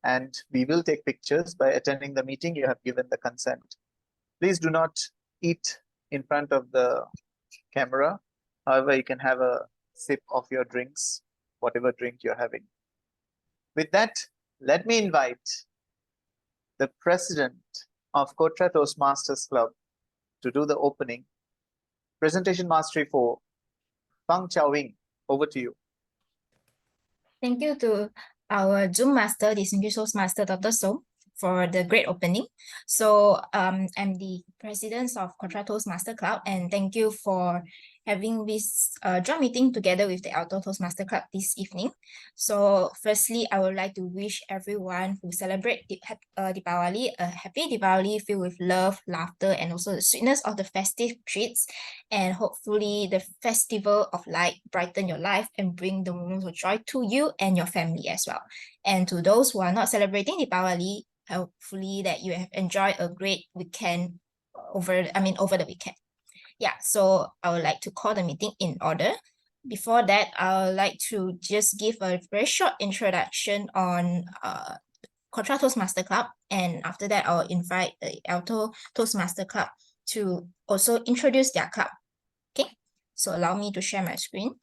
and we will take pictures. By attending the meeting, you have given the consent. Please do not eat in front of the camera. However, you can have a sip of your drinks, whatever drink you're having. With that, let me invite the president of KOTRA Toastmasters Club to do the opening. Presentation Mastery 4, Fang Chaowing, over to you. Thank you to our Zoom master, Distinguished Toastmaster Dr. So, for the great opening. So I'm the president of KOTRA Toastmaster Club, and thank you for having this joint meeting together with the ALTO Toastmaster Club this evening. So firstly, I would like to wish everyone who celebrate Deepavali a happy Deepavali filled with love, laughter, and also the sweetness of the festive treats. And hopefully the festival of light brighten your life and bring the moments of joy to you and your family as well. And to those who are not celebrating Deepavali, hopefully that you have enjoyed a great weekend over the weekend. Yeah, so I would like to call the meeting in order. Before that, I would like to just give a very short introduction on KOTRA Toastmaster Club, and after that, I'll invite the ALTO Toastmaster Club to also introduce their club. Okay, so allow me to share my screen.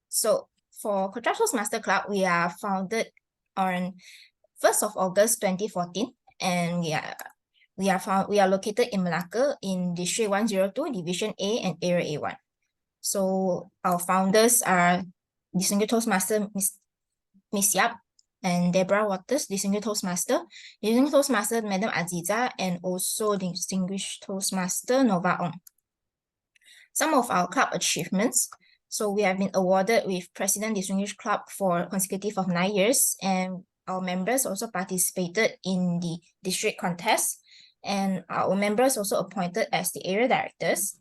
So for KOTRA Toastmaster Club, we are founded on 1st of August 2014, and we are located in Malacca in District 102, Division A and Area A1. So our founders are Distinguished Toastmaster Miss Yap and Deborah Waters, Distinguished Toastmaster Madam Aziza, and also Distinguished Toastmaster Nova Ong. Some of our club achievements. So we have been awarded with President Distinguished Club for consecutive of 9 years, and our members also participated in the district contest, and our members also appointed as the area directors.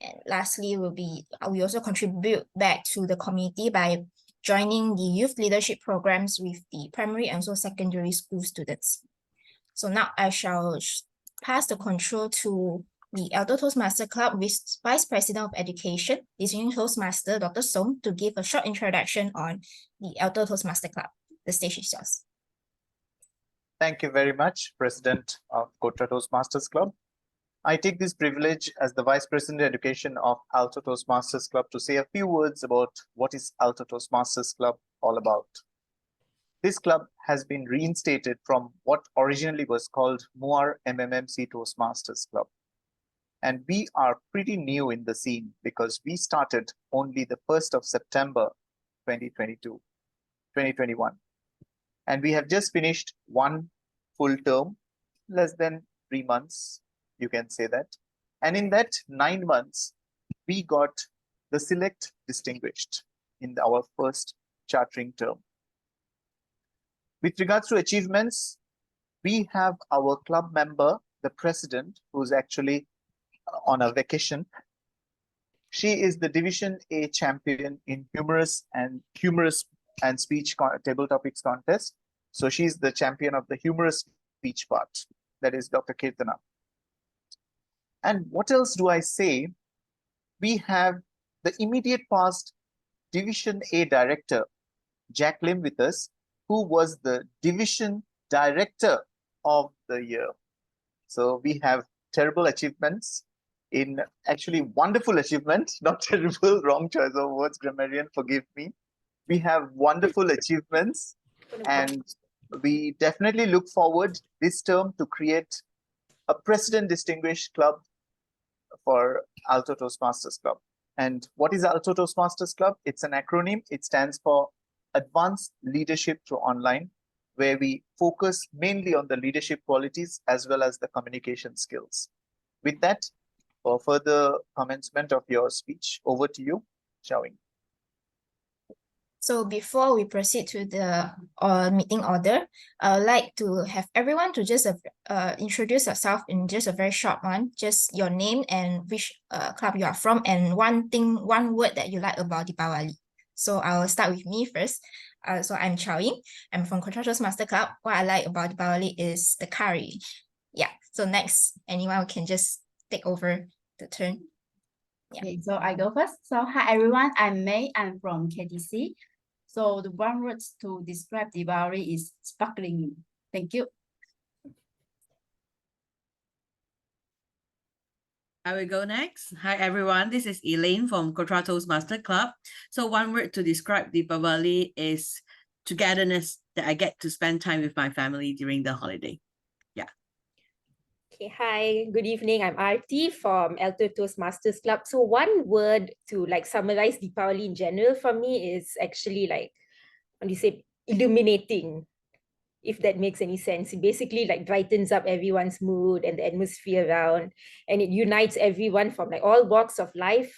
And lastly, we also contribute back to the community by joining the youth leadership programs with the primary and also secondary school students. So now I shall pass the control to the ALTO Toastmaster Club with Vice President of Education, Distinguished Toastmaster Dr. Song, to give a short introduction on the ALTO Toastmaster Club. The stage is yours. Thank you very much, President of KOTRA Toastmasters Club. I take this privilege as the Vice President Education of ALTO Toastmasters Club to say a few words about what is ALTO Toastmasters Club all about. This club has been reinstated from what originally was called Muar MMMC Toastmasters Club. And we are pretty new in the scene because we started only the 1st of September 2021. And we have just finished one full term, less than 3 months, you can say that. And in that 9 months, we got the select distinguished in our first chartering term. With regards to achievements, we have our club member, the president, who's actually on a vacation. She is the Division A champion in humorous and speech table topics contest. So she's the champion of the humorous speech part. That is Dr. Kirtana. And what else do I say? We have the immediate past Division A director, Jack Lim, with us, who was the division director of the year. So we have terrible achievements in actually wonderful achievement, not terrible, wrong choice of words, grammarian, forgive me. We have wonderful achievements, and we definitely look forward this term to create a President Distinguished Club for ALTO Toastmasters Club. And what is ALTO Toastmasters Club? It's an acronym. It stands for Advanced Leadership Through Online, where we focus mainly on the leadership qualities as well as the communication skills. With that, for further commencement of your speech, over to you, Xiaowing. So before we proceed to the meeting order, I would like to have everyone to just introduce yourself in just a very short one, just your name and which club you are from, and one word that you like about Deepavali. So I will start with me first. So I'm Chaowing. I'm from KOTRA Toastmaster Club. What I like about Deepavali is the curry. Yeah. So next, anyone can just take over the turn. Okay, so I go first. So hi everyone, I'm May. I'm from KTC. So the one word to describe Diwali is sparkling. Thank you. I will go next. Hi everyone, this is Elaine from KOTRA-ALTO Club. So one word to describe Deepavali is togetherness, that I get to spend time with my family during the holiday. Okay, hi, good evening. I'm Aarti from Alto Toastmasters Club. So one word to like summarize Deepavali in general for me is actually like, how do you say, illuminating, if that makes any sense. It basically like brightens up everyone's mood and the atmosphere around, and it unites everyone from like all walks of life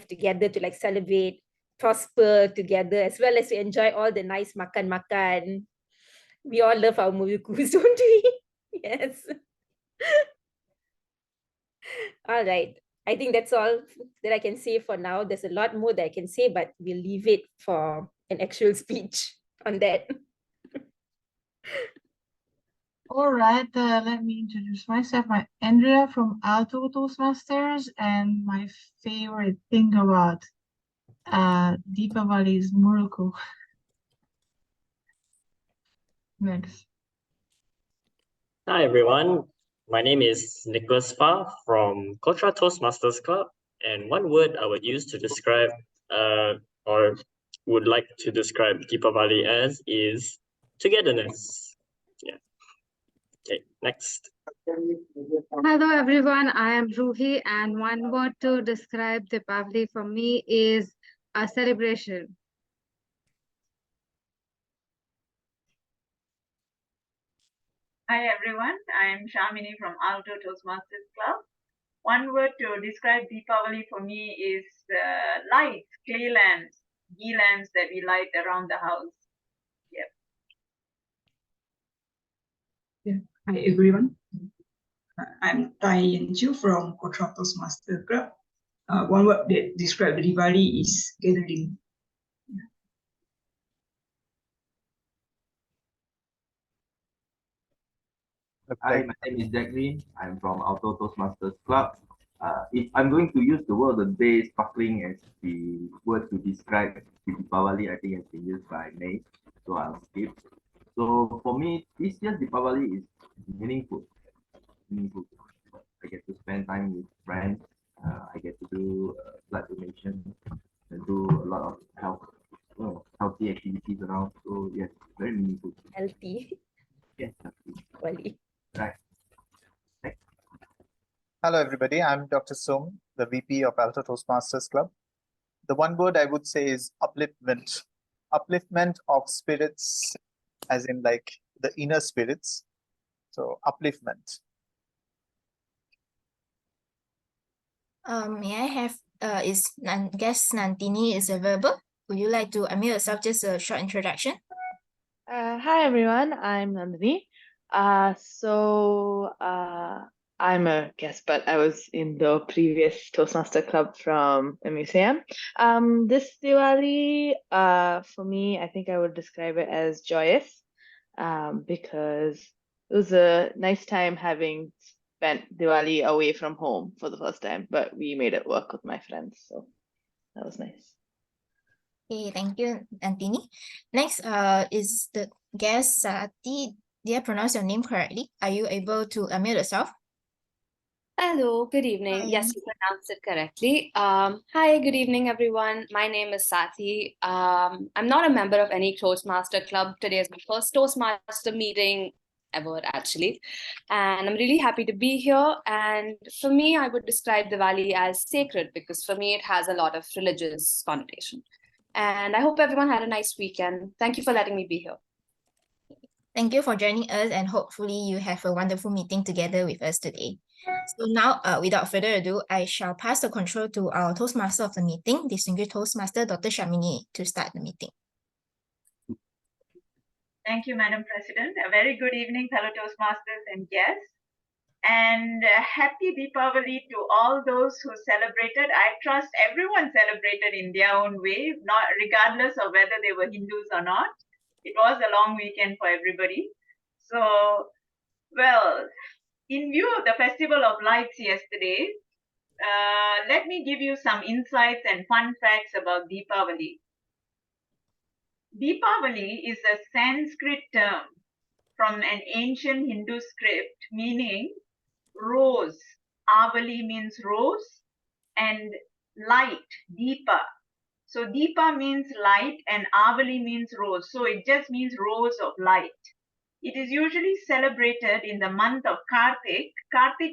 together to like celebrate, prosper together, as well as to enjoy all the nice makan. We all love our murukus, don't we? Yes. All right. I think that's all that I can say for now. There's a lot more that I can say, but we'll leave it for an actual speech on that. All right, let me introduce myself. I'm Andrea from Alto Toastmasters, and my favorite thing about Deepavali is Murukku. Next. Hi everyone, my name is Nicholas Fa from KOTRA Toastmasters Club, and one word I would use to describe or would like to describe Deepavali as is togetherness. Yeah. Okay, next. Hello everyone, I am Ruhi, and one word to describe Deepavali for me is a celebration. Hi everyone, I am Shamini from Alto Toastmasters Club. One word to describe Deepavali for me is lights, clay lamps, ghee lamps that we light around the house. Yep. Yeah. Hi everyone, I'm Tai Yanju from KOTRA Toastmasters Club. One word that describes Diwali is gathering. Hi, my name is Jacqueline. I'm from Alto Toastmasters Club. If I'm going to use the word the day sparkling as the word to describe the Deepavali, I think has been used by May, so I'll skip. So for me, this year's Deepavali is meaningful. Meaningful. I get to spend time with friends. I get to do blood donation and do a lot of healthy activities around. So yes, very meaningful. Healthy. Yes, healthy. Wali. Right. Hello, everybody. I'm Dr. Sung, the VP of Alto Toastmasters Club. The one word I would say is upliftment. Upliftment of spirits, as in like the inner spirits. So upliftment. May I have guest Nantini is available? Would you like to unmute yourself, just a short introduction? Hi everyone, I'm Nandini. I'm a guest, but I was in the previous Toastmaster Club from the museum. This Diwali, for me, I think I would describe it as joyous, because it was a nice time having spent Diwali away from home for the first time, but we made it work with my friends, so that was nice. Okay, thank you, Antini. Next, is the guest Sati. Did I pronounce your name correctly? Are you able to unmute yourself? Hello, good evening. Yes, you pronounced it correctly. Hi, good evening, everyone. My name is Sathi. I'm not a member of any Toastmaster club. Today is my first Toastmaster meeting ever, actually. And I'm really happy to be here. And for me, I would describe Diwali as sacred because for me, it has a lot of religious connotation. And I hope everyone had a nice weekend. Thank you for letting me be here. Thank you for joining us, and hopefully you have a wonderful meeting together with us today. So now, without further ado, I shall pass the control to our Toastmaster of the meeting, Distinguished Toastmaster Dr. Shamini, to start the meeting. Thank you, Madam President. A very good evening, fellow Toastmasters and guests. And happy Deepavali to all those who celebrated. I trust everyone celebrated in their own way, not regardless of whether they were Hindus or not. It was a long weekend for everybody. So, well, in view of the Festival of Lights yesterday, let me give you some insights and fun facts about Deepavali. Deepavali is a Sanskrit term from an ancient Hindu script meaning rose. Avali means rose and light, Deepa. So Deepa means light and Avali means rose. So it just means rose of light. It is usually celebrated in the month of Kartik. Kartik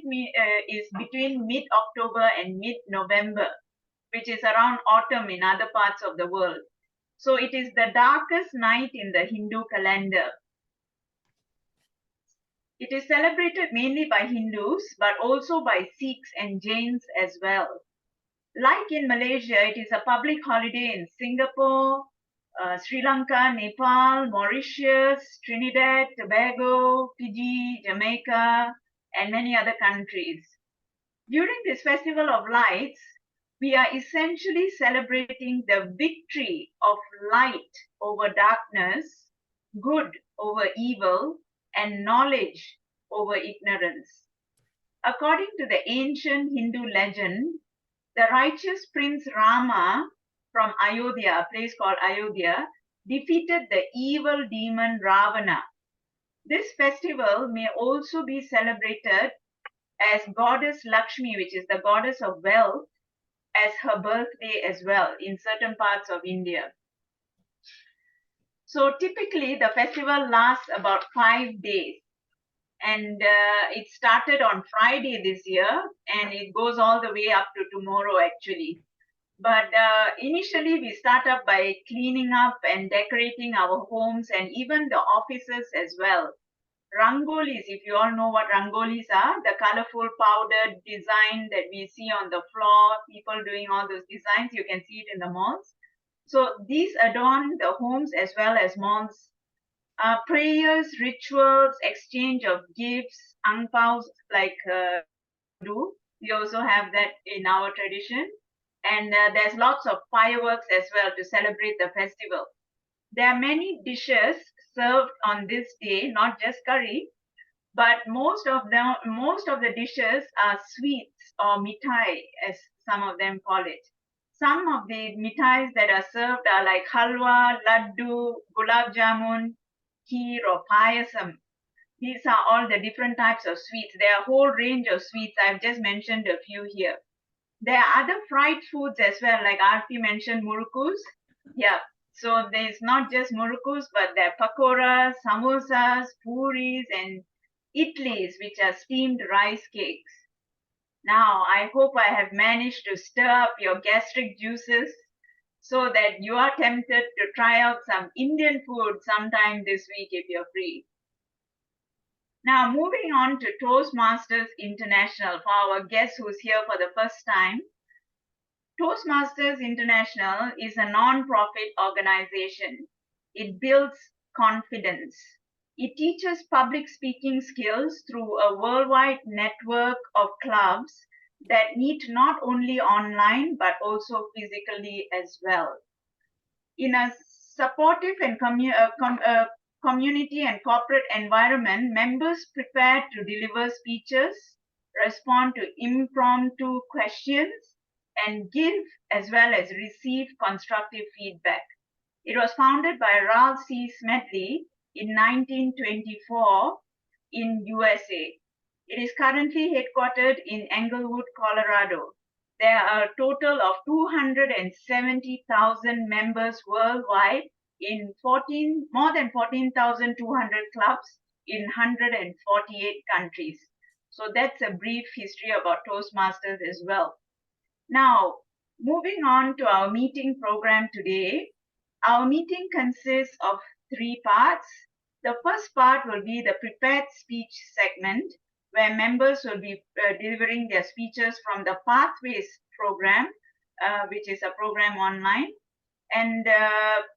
is between mid-October and mid-November, which is around autumn in other parts of the world. So it is the darkest night in the Hindu calendar. It is celebrated mainly by Hindus, but also by Sikhs and Jains as well. Like in Malaysia, it is a public holiday in Singapore, Sri Lanka, Nepal, Mauritius, Trinidad, Tobago, Fiji, Jamaica, and many other countries. During this Festival of Lights, we are essentially celebrating the victory of light over darkness, good over evil, and knowledge over ignorance. According to the ancient Hindu legend, the righteous Prince Rama from Ayodhya, a place called Ayodhya, defeated the evil demon Ravana. This festival may also be celebrated as Goddess Lakshmi, which is the goddess of wealth, as her birthday as well in certain parts of India. So typically the festival lasts about 5 days. And it started on Friday this year and it goes all the way up to tomorrow actually. But initially we start up by cleaning up and decorating our homes and even the offices as well. Rangolis, if you all know what rangolis are, the colorful powdered design that we see on the floor, people doing all those designs, you can see it in the malls. So these adorn the homes as well as malls. Prayers, rituals, exchange of gifts, ang paos like do. We also have that in our tradition. And there's lots of fireworks as well to celebrate the festival. There are many dishes served on this day, not just curry, but most of the dishes are sweets or mithai, as some of them call it. Some of the mithais that are served are like halwa, laddu, gulab jamun, kheer or payasam. These are all the different types of sweets. There are a whole range of sweets. I've just mentioned a few here. There are other fried foods as well, like Aarti mentioned murukus. Yeah, so there's not just murukus, but there are pakoras, samosas, puris, and idlis, which are steamed rice cakes. Now, I hope I have managed to stir up your gastric juices so that you are tempted to try out some Indian food sometime this week if you're free. Now, moving on to Toastmasters International for our guest who's here for the first time. Toastmasters International is a non-profit organization. It builds confidence. It teaches public speaking skills through a worldwide network of clubs that meet not only online but also physically as well. In a supportive and community and corporate environment, members prepare to deliver speeches, respond to impromptu questions, and give as well as receive constructive feedback. It was founded by Ralph C. Smedley in 1924 in USA. It is currently headquartered in Englewood, Colorado. There are a total of 270,000 members worldwide in more than 14,200 clubs in 148 countries. So that's a brief history about Toastmasters as well. Now, moving on to our meeting program today. Our meeting consists of 3 parts. The first part will be the prepared speech segment, where members will be delivering their speeches from the Pathways program, which is a program online. And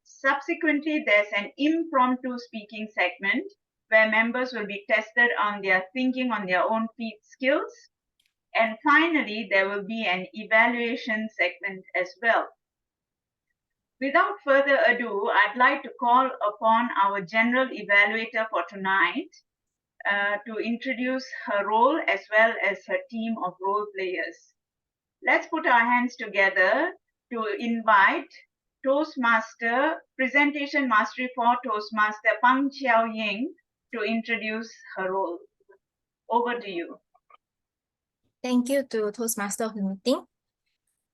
subsequently, there's an impromptu speaking segment where members will be tested on their thinking on their own feet skills. And finally, there will be an evaluation segment as well. Without further ado, I'd like to call upon our general evaluator for tonight to introduce her role as well as her team of role players. let's put our hands together to invite Toastmaster, Presentation Mastery for Toastmaster Pang Chiao Ying to introduce her role. Over to you. Thank you to Toastmaster of the meeting.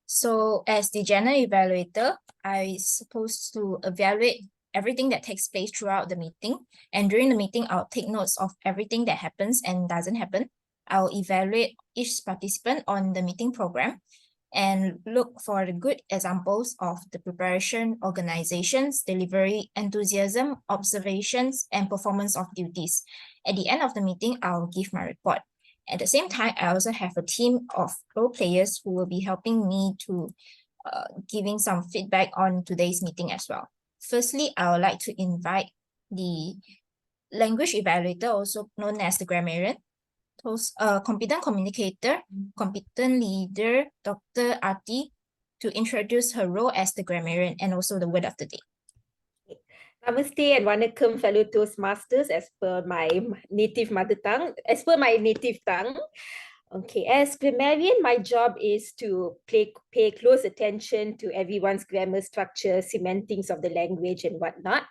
So as the general evaluator, I supposed to evaluate everything that takes place throughout the meeting. And during the meeting, I'll take notes of everything that happens and doesn't happen. I'll evaluate each participant on the meeting program and look for the good examples of the preparation, organizations, delivery, enthusiasm, observations, and performance of duties. At the end of the meeting, I'll give my report. At the same time, I also have a team of role players who will be helping me to giving some feedback on today's meeting as well. Firstly, I would like to invite the language evaluator, also known as the grammarian, competent communicator, competent leader, Dr. Arti, to introduce her role as the grammarian and also the word of the day. Namaste and Vanakkam, fellow Toastmasters, as per my native tongue. Okay, as grammarian, my job is to pay close attention to everyone's grammar structure, semantics of the language and whatnot.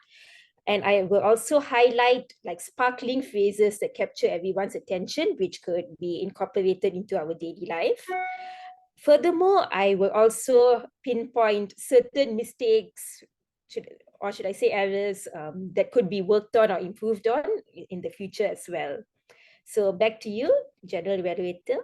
And I will also highlight like sparkling phrases that capture everyone's attention, which could be incorporated into our daily life. Furthermore, I will also pinpoint certain mistakes, or should I say errors, that could be worked on or improved on in the future as well. So back to you, General Evaluator.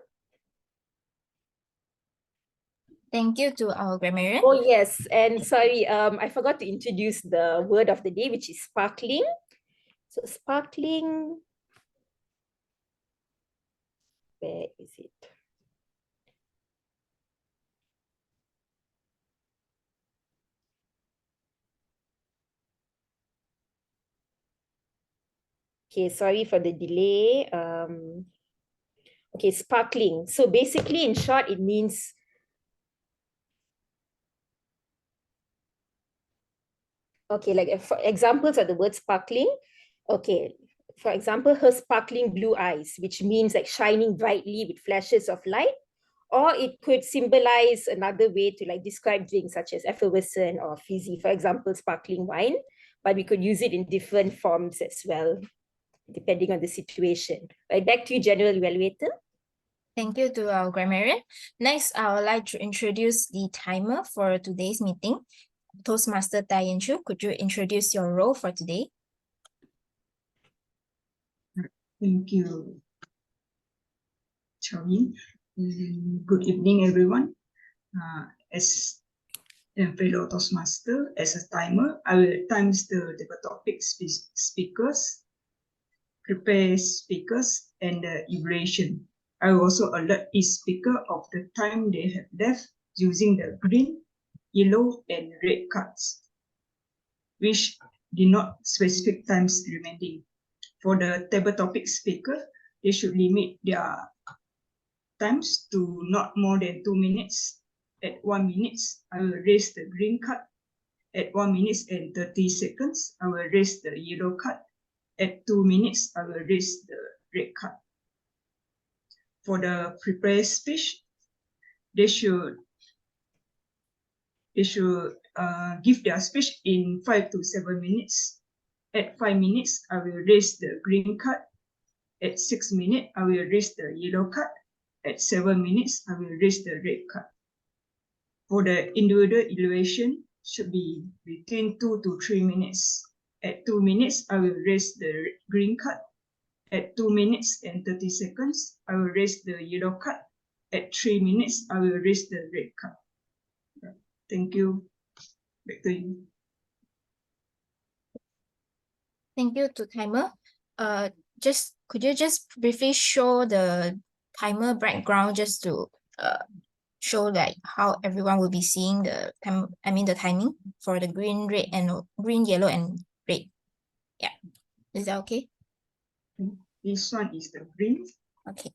Thank you to our grammarian. Oh yes, and sorry, I forgot to introduce the word of the day, which is sparkling. So sparkling, where is it? Okay, sorry for the delay. Okay, sparkling. So basically, in short, it means okay, like for examples of the word sparkling. Okay, for example, her sparkling blue eyes, which means like shining brightly with flashes of light. Or it could symbolize another way to like describe drinks such as effervescent or fizzy, for example, sparkling wine. But we could use it in different forms as well, depending on the situation. Right, back to you, General Evaluator. Thank you to our grammarian. Next, I would like to introduce the timer for today's meeting. Toastmaster Tai Yen-Chu, could you introduce your role for today? Thank you, Charlene. Good evening, everyone. As a fellow Toastmaster, as a timer, I will time the topic speakers, prepare speakers, and the evaluation. I will also alert each speaker of the time they have left using the green, yellow, and red cards, which denote specific times remaining. For the table topic speaker, they should limit their times to not more than 2 minutes. At 1 minute, I will raise the green card. At 1 minute and 30 seconds, I will raise the yellow card. At 2 minutes, I will raise the red card. For the prepared speech, they should give their speech in 5 to 7 minutes. At 5 minutes, I will raise the green card. At 6 minutes, I will raise the yellow card. At 7 minutes, I will raise the red card. For the individual evaluation, should be between 2 to 3 minutes. At 2 minutes, I will raise the green card. At 2 minutes and 30 seconds, I will raise the yellow card. At 3 minutes, I will raise the red card. Thank you. Back to you. Thank you to timer. Could you just briefly show the timer background just to show like how everyone will be seeing the time, the timing for the green, red, and green, yellow, and red. Yeah. Is that okay? This one is the green. Okay.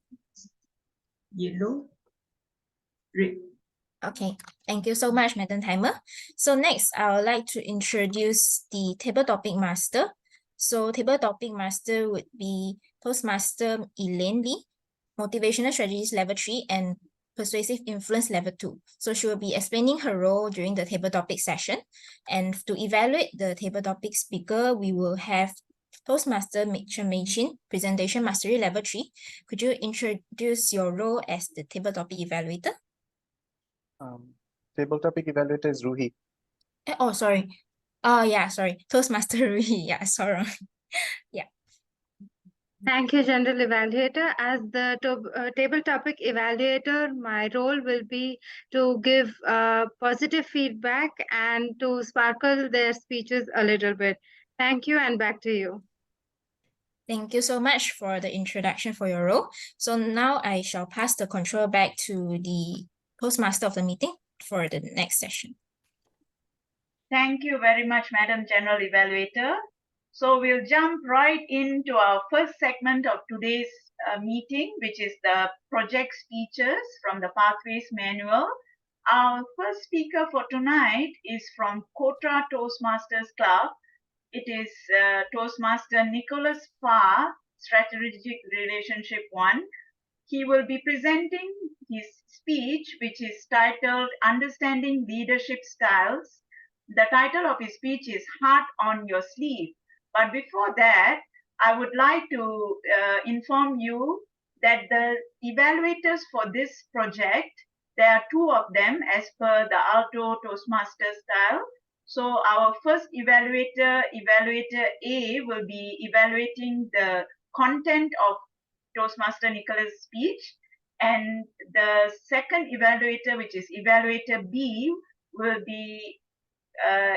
Yellow, red. Okay, thank you so much, Madam Timer. So next, I would like to introduce the table topic master. So table topic master would be Toastmaster Elaine Lee, Motivational Strategies Level 3, and Persuasive Influence Level 2. So she will be explaining her role during the table topic session. And to evaluate the table topic speaker, we will have Toastmaster Mei-Chin, Presentation Mastery Level 3. Could you introduce your role as the table topic evaluator? Table topic evaluator is Ruhi. Oh, sorry. Oh, yeah, sorry. Toastmaster Ruhi. Yeah, sorry. Yeah. Thank you, General Evaluator. As the table topic evaluator, my role will be to give positive feedback and to sparkle their speeches a little bit. Thank you, and back to you. Thank you so much for the introduction for your role. So now I shall pass the control back to the Toastmaster of the meeting for the next session. Thank you very much, Madam General Evaluator. So we'll jump right into our first segment of today's meeting, which is the project speeches from the Pathways Manual. Our first speaker for tonight is from KOTRA Toastmasters Club. It is Toastmaster Nicholas Farr, Strategic Relationship 1. He will be presenting his speech, which is titled Understanding Leadership Styles. The title of his speech is Heart on Your Sleeve. But before that, I would like to inform you that the evaluators for this project, there are two of them as per the Alto Toastmaster style. So our first evaluator, Evaluator A, will be evaluating the content of Toastmaster Nicholas' speech. And the second evaluator, which is Evaluator B, will be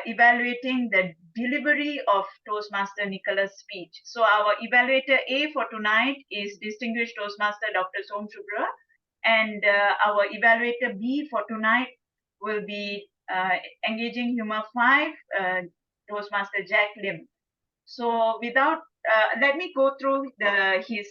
evaluating the delivery of Toastmaster Nicholas' speech. So our evaluator A for tonight is Distinguished Toastmaster Dr. Som Subra, and our evaluator B for tonight will be engaging Humor 5, Toastmaster Jack Lim. So without, let me go through his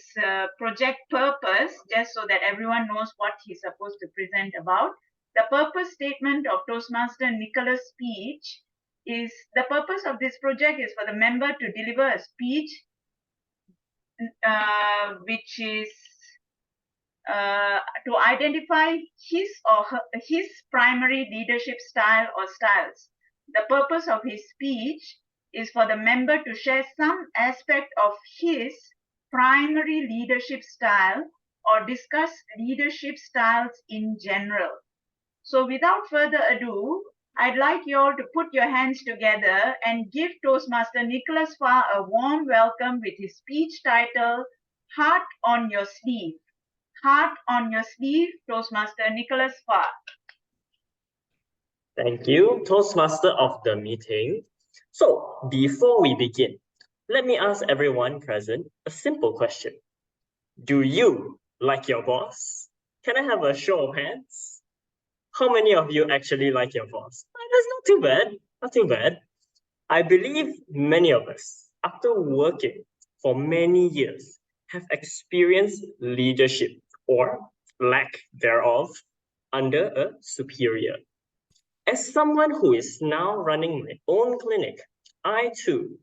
project purpose, just so that everyone knows what he's supposed to present about. The purpose statement of Toastmaster Nicholas' speech is, the purpose of this project is for the member to deliver a speech which is to identify his primary leadership style or styles. The purpose of his speech is for the member to share some aspect of his primary leadership style or discuss leadership styles in general. So without further ado, I'd like you all to put your hands together and give Toastmaster Nicholas Farr a warm welcome with his speech titled Heart on Your Sleeve. Heart on Your Sleeve, Toastmaster Nicholas Farr. Thank you, Toastmaster of the meeting. So before we begin, let me ask everyone present a simple question. Do you like your boss? Can I have a show of hands? How many of you actually like your boss? That's not too bad, not too bad. I believe many of us, after working for many years, have experienced leadership or lack thereof under a superior. As someone who is now running my own clinic, I too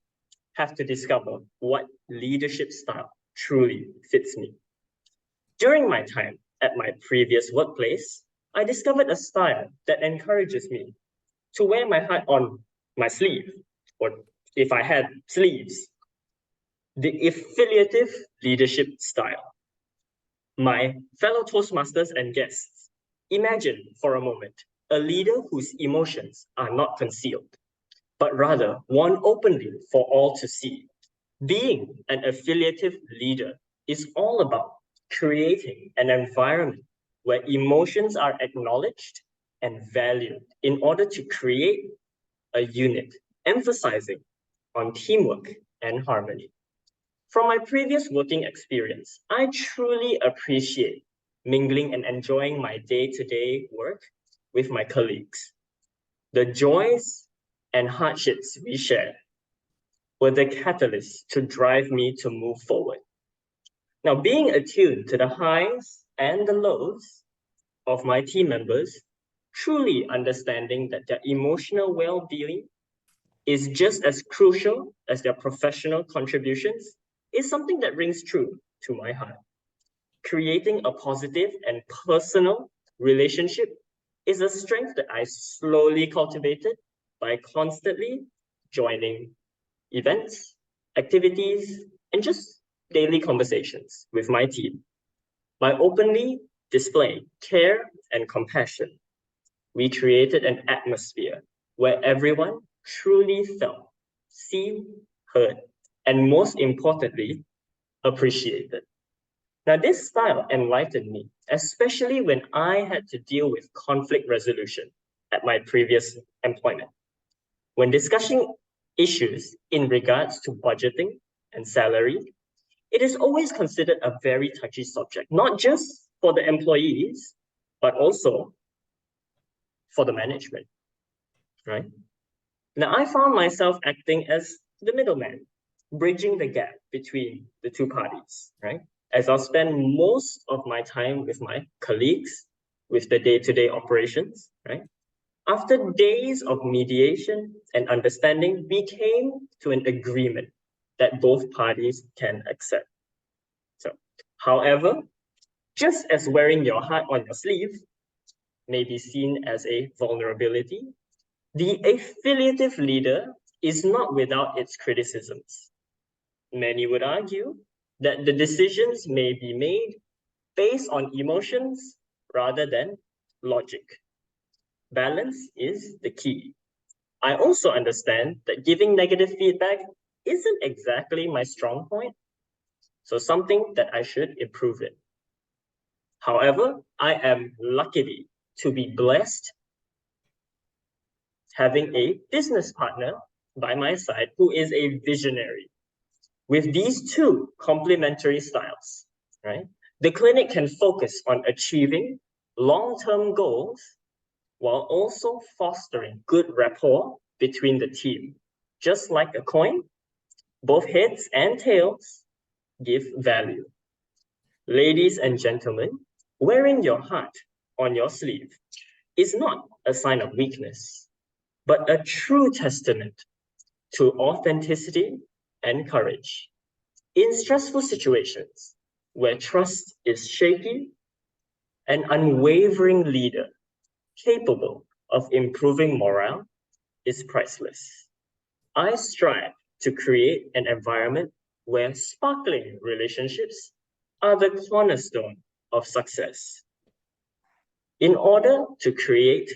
have to discover what leadership style truly fits me. During my time at my previous workplace, I discovered a style that encourages me to wear my heart on my sleeve, or if I had sleeves, the affiliative leadership style. My fellow Toastmasters and guests, imagine for a moment a leader whose emotions are not concealed, but rather worn openly for all to see. Being an affiliative leader is all about creating an environment where emotions are acknowledged and valued in order to create a unit, emphasizing on teamwork and harmony. From my previous working experience, I truly appreciate mingling and enjoying my day-to-day work with my colleagues. The joys and hardships we share were the catalyst to drive me to move forward. Now, being attuned to the highs and the lows of my team members, truly understanding that their emotional well-being is just as crucial as their professional contributions, is something that rings true to my heart. Creating a positive and personal Relationship is a strength that I slowly cultivated by constantly joining events, activities, and just daily conversations with my team. By openly displaying care and compassion, we created an atmosphere where everyone truly felt seen, heard, and most importantly, appreciated. Now, this style enlightened me, especially when I had to deal with conflict resolution at my previous employment. When discussing issues in regards to budgeting and salary, it is always considered a very touchy subject, not just for the employees, but also for the management, right? Now, I found myself acting as the middleman, bridging the gap between the two parties, right? As I'll spend most of my time with my colleagues with the day-to-day operations, right? After days of mediation and understanding, we came to an agreement that both parties can accept. So, however, just as wearing your heart on your sleeve may be seen as a vulnerability, the affiliative leader is not without its criticisms. Many would argue that the decisions may be made based on emotions rather than logic. Balance is the key. I also understand that giving negative feedback isn't exactly my strong point, so something that I should improve in. However, I am lucky to be blessed having a business partner by my side who is a visionary. With these two complementary styles, right, the clinic can focus on achieving long-term goals while also fostering good rapport between the team. Just like a coin, both heads and tails give value. Ladies and gentlemen, wearing your heart on your sleeve is not a sign of weakness, but a true testament to authenticity and courage. In stressful situations where trust is shaky, an unwavering leader capable of improving morale is priceless. I strive to create an environment where sparkling relationships are the cornerstone of success. In order to create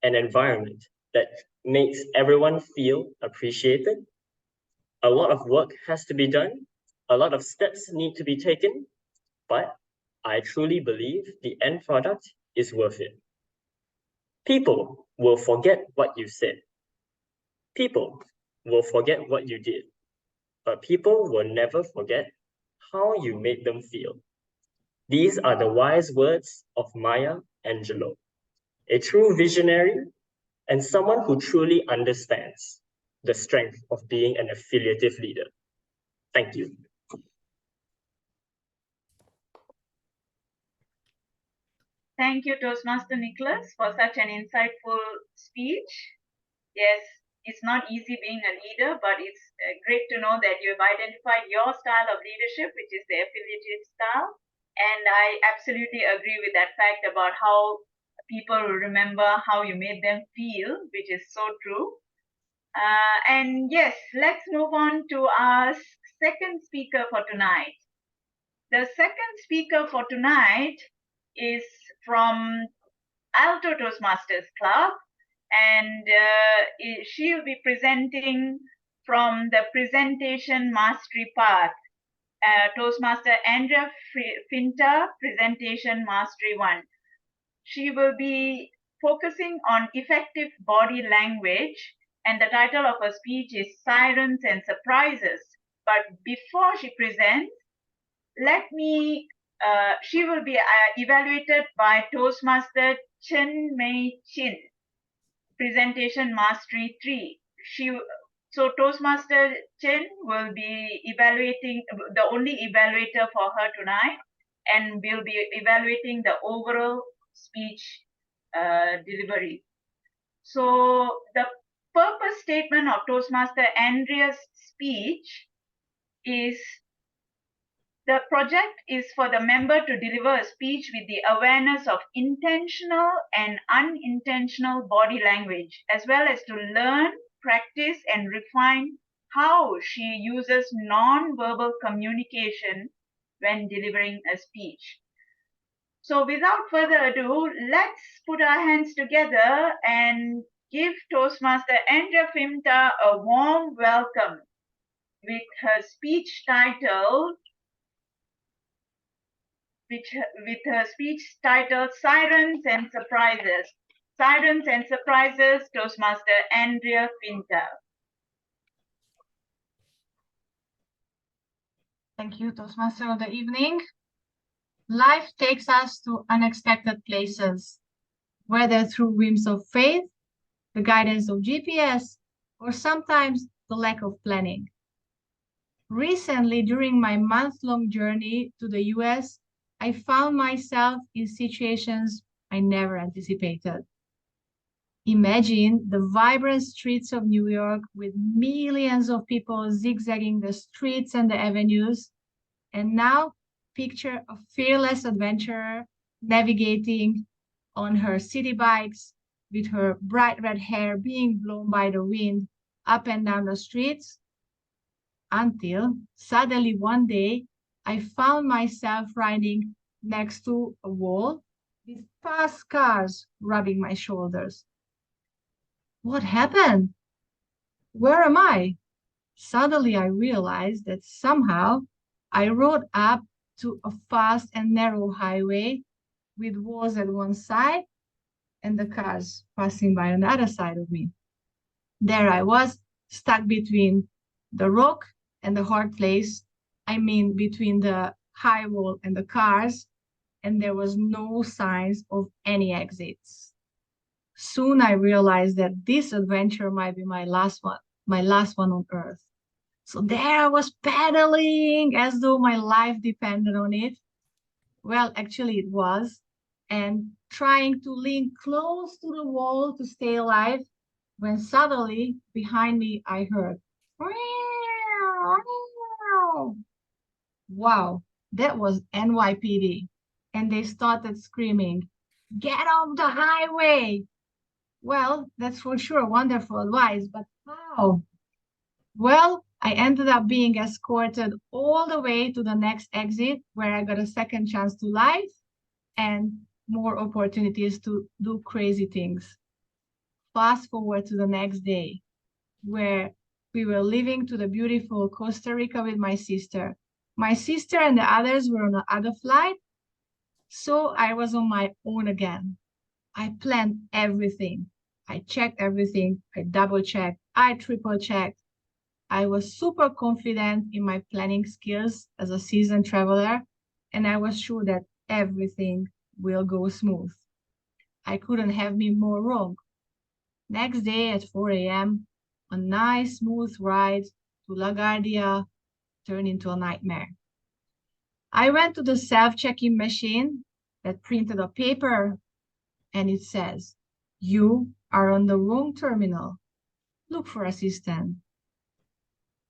an environment that makes everyone feel appreciated, a lot of work has to be done, a lot of steps need to be taken, but I truly believe the end product is worth it. People will forget what you said. People will forget what you did, but people will never forget how you made them feel. These are the wise words of Maya Angelou, a true visionary and someone who truly understands the strength of being an affiliative leader. Thank you. Thank you, Toastmaster Nicholas, for such an insightful speech. Yes, it's not easy being a leader, but it's great to know that you've identified your style of leadership, which is the affiliative style. And I absolutely agree with that fact about how people will remember how you made them feel, which is so true. And yes, let's move on to our second speaker for tonight. The second speaker for tonight is from Alto Toastmasters Club, and she will be presenting from the presentation mastery path. Toastmaster Andrea Finta, presentation mastery 1. She will be focusing on effective body language, and the title of her speech is Sirens and Surprises. But before she presents, she will be evaluated by Toastmaster Chen Mei Chin, presentation mastery 3. So Toastmaster Chen will be evaluating, the only evaluator for her tonight, and will be evaluating the overall speech delivery. So the purpose statement of Toastmaster Andrea's speech is The project is for the member to deliver a speech with the awareness of intentional and unintentional body language, as well as to learn, practice, and refine how she uses non-verbal communication when delivering a speech. So without further ado, let's put our hands together and give Toastmaster Andrea Fimta a warm welcome with her speech titled Sirens and Surprises. Sirens and Surprises, Toastmaster Andrea Fimta. Thank you, Toastmaster of the evening. Life takes us to unexpected places, whether through whims of faith, the guidance of GPS, or sometimes the lack of planning. Recently, during my month-long journey to the US, I found myself in situations I never anticipated. Imagine the vibrant streets of New York with millions of people zigzagging the streets and the avenues. And now picture a fearless adventurer navigating on her city bikes with her bright red hair being blown by the wind up and down the streets, until suddenly one day I found myself riding next to a wall with fast cars rubbing my shoulders. What happened? Where am I? Suddenly I realized that somehow I rode up to a fast and narrow highway with walls at one side and the cars passing by on the other side of me. There I was, stuck between the rock and the hard place. I mean, between the high wall and the cars, and there was no signs of any exits. Soon I realized that this adventure might be my last one on Earth. So there I was pedaling as though my life depended on it. Well, actually it was, and trying to lean close to the wall to stay alive, when suddenly behind me I heard, wow, that was NYPD. And they started screaming, "Get off the highway!" Well, that's for sure wonderful advice, but how? Well, I ended up being escorted all the way to the next exit where I got a second chance to live and more opportunities to do crazy things. Fast forward to the next day, where we were leaving to the beautiful Costa Rica with my sister. My sister and the others were on another flight, so I was on my own again. I planned everything. I checked everything. I double-checked. I triple-checked. I was super confident in my planning skills as a seasoned traveler, and I was sure that everything will go smooth. I couldn't have been more wrong. Next day at 4 a.m., a nice smooth ride to LaGuardia turned into a nightmare. I went to the self-check-in machine that printed a paper, and it says, "You are on the wrong terminal. Look for assistant."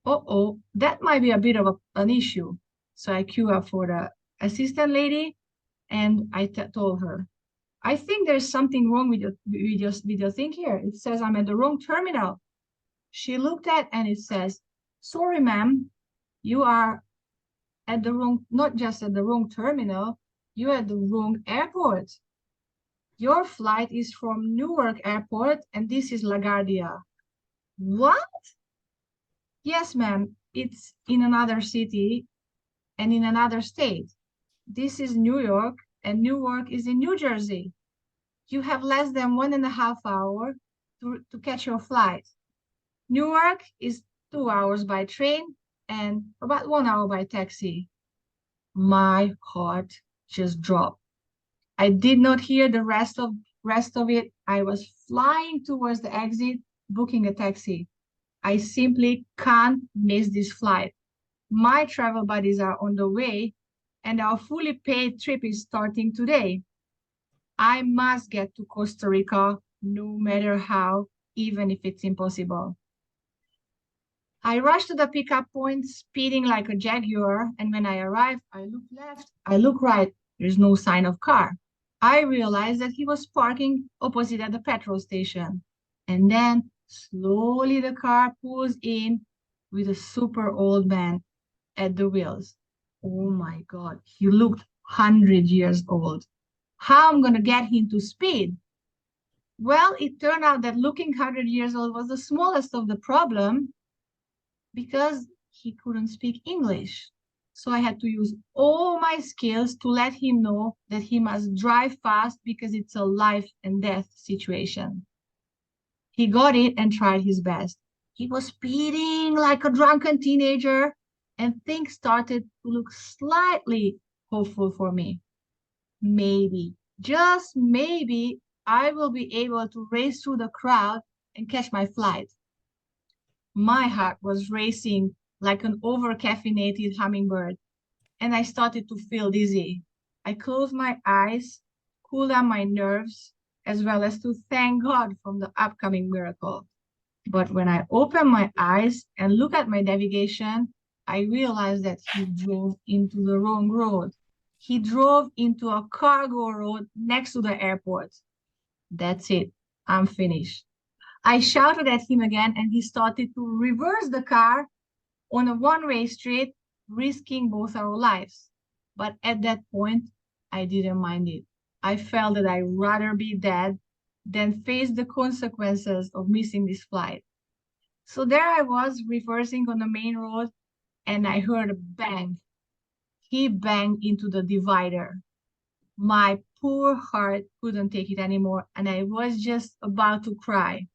Uh-oh, that might be a bit of an issue. So I queue up for the assistant lady, and I told her, "I think there's something wrong with your thing here. It says I'm at the wrong terminal." She looked at and it says, "Sorry, ma'am, you are at the wrong, not just at the wrong terminal, you're at the wrong airport. Your flight is from Newark Airport and this is LaGuardia." What? Yes, ma'am, it's in another city and in another state. This is New York and Newark is in New Jersey. You have less than 1.5 hours to catch your flight. Newark is 2 hours by train and about 1 hour by taxi. My heart just dropped. I did not hear the rest of it. I was flying towards the exit, booking a taxi. I simply can't miss this flight. My travel buddies are on the way and our fully paid trip is starting today. I must get to Costa Rica no matter how, even if it's impossible. I rushed to the pickup point, speeding like a jaguar, and when I arrived, I look left, I look right, there's no sign of car. I realized that he was parking opposite at the petrol station. And then slowly the car pulls in with a super old man at the wheels. Oh my God, he looked 100 years old. How am I gonna get him to speed? Well, it turned out that looking 100 years old was the smallest of the problem because he couldn't speak English. So I had to use all my skills to let him know that he must drive fast because it's a life and death situation. He got it and tried his best. He was speeding like a drunken teenager, and things started to look slightly hopeful for me. Maybe, just maybe, I will be able to race through the crowd and catch my flight. My heart was racing like an over-caffeinated hummingbird, and I started to feel dizzy. I closed my eyes, cooled down my nerves, as well as to thank God for the upcoming miracle. But when I opened my eyes and looked at my navigation, I realized that he drove into the wrong road. He drove into a cargo road next to the airport. That's it. I'm finished. I shouted at him again, and he started to reverse the car on a one-way street, risking both our lives. But at that point, I didn't mind it. I felt that I'd rather be dead than face the consequences of missing this flight. So there I was, reversing on the main road, and I heard a bang. He banged into the divider. My poor heart couldn't take it anymore, and I was just about to cry.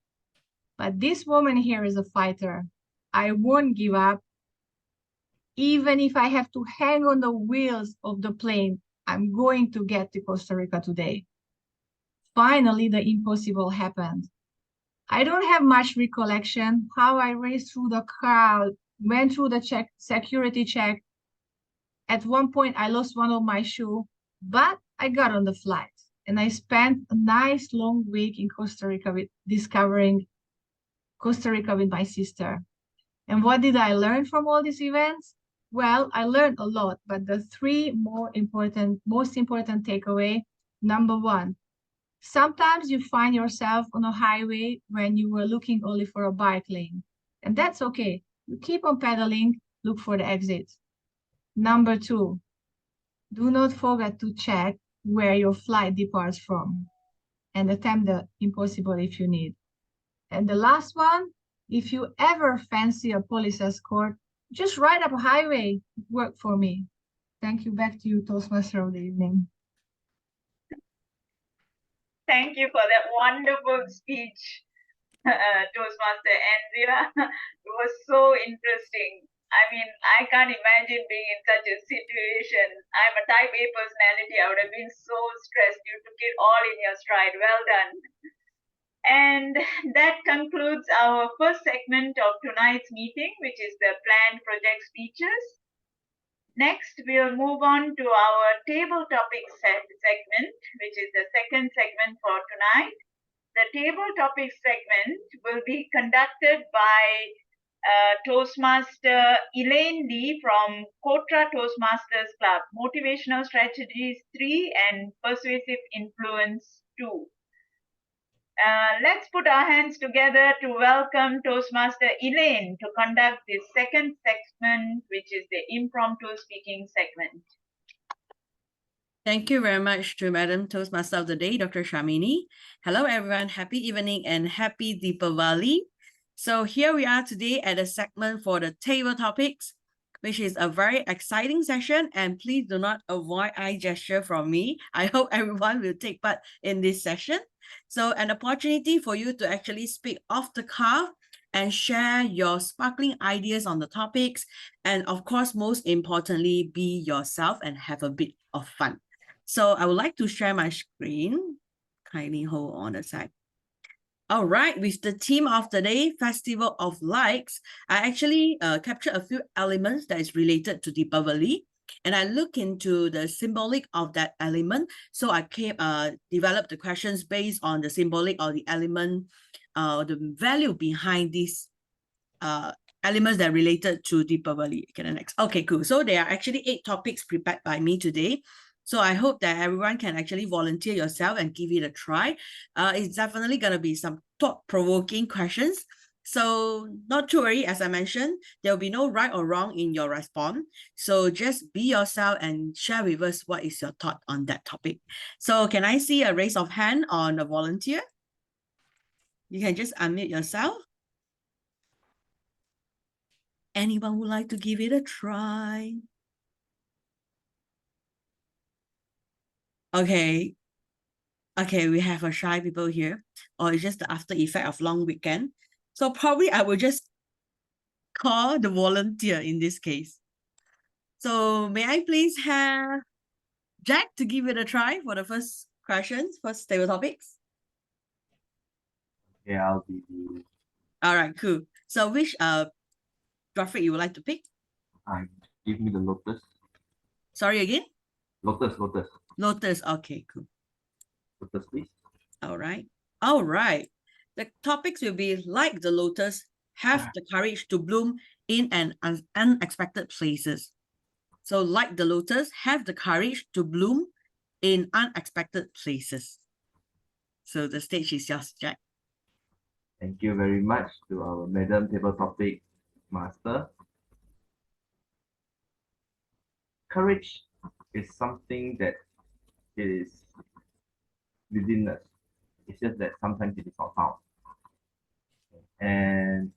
But this woman here is a fighter. I won't give up. Even if I have to hang on the wheels of the plane, I'm going to get to Costa Rica today. Finally, the impossible happened. I don't have much recollection how I raced through the crowd, went through the security check. At one point, I lost one of my shoes, but I got on the flight. And I spent a nice long week in Costa Rica discovering Costa Rica with my sister. And what did I learn from all these events? Well, I learned a lot, but the three most important takeaway. Number one, sometimes you find yourself on a highway when you were looking only for a bike lane. And that's okay. You keep on pedaling, look for the exit. Number two, do not forget to check where your flight departs from and attempt the impossible if you need. And the last one, if you ever fancy a police escort, just ride up a highway. It worked for me. Thank you. Back to you, Toastmaster of the evening. Thank you for that wonderful speech, Toastmaster Andrea. It was so interesting. I mean, I can't imagine being in such a situation. I'm a type A personality. I would have been so stressed. You took it all in your stride. Well done. And that concludes our first segment of tonight's meeting, which is the planned project speeches. Next, we'll move on to our table topic segment, which is the second segment for tonight. The table topic segment will be conducted by Toastmaster Elaine Lee from KOTRA Toastmasters Club, Motivational Strategies 3 and Persuasive Influence 2. Let's put our hands together to welcome Toastmaster Elaine to conduct this second segment, which is the impromptu speaking segment. Thank you very much to Madam Toastmaster of the Day, Dr. Shamini. Hello, everyone. Happy evening and happy Deepavali. So here we are today at a segment for the table topics, which is a very exciting session. And please do not avoid eye gesture from me. I hope everyone will take part in this session. So an opportunity for you to actually speak off the cuff and share your sparkling ideas on the topics. And of course, most importantly, be yourself and have a bit of fun. So I would like to share my screen. Kindly hold on a sec. All right, with the theme of the day, Festival of Lights, I actually captured a few elements that is related to Deepavali. And I look into the symbolic of that element. So I developed the questions based on the symbolic or the element, the value behind this elements that are related to Deepavali. Okay, the next. Okay, cool. So there are actually 8 topics prepared by me today. So I hope that everyone can actually volunteer yourself and give it a try. It's definitely going to be some thought-provoking questions. So not to worry, as I mentioned, there will be no right or wrong in your response. So just be yourself and share with us what is your thought on that topic. So can I see a raise of hand on a volunteer? You can just unmute yourself. Anyone would like to give it a try? Okay. Okay, we have a shy people here, or it's just the after effect of long weekend. So probably I will just call the volunteer in this case. So may I please have Jack to give it a try for the first questions, first table topics? Yeah, I'll be the All right, cool. So which graphic you would like to pick? give me the lotus. Sorry again? Lotus. Lotus. Okay, cool. Lotus, please. All right. All right. The topics will be like the lotus, have the courage to bloom in an unexpected places. So like the lotus, have the courage to bloom in unexpected places. So the stage is yours, Jack. Thank you very much to our Madam Table Topic Master. Courage is something that is within us. It's just that sometimes it is not found. And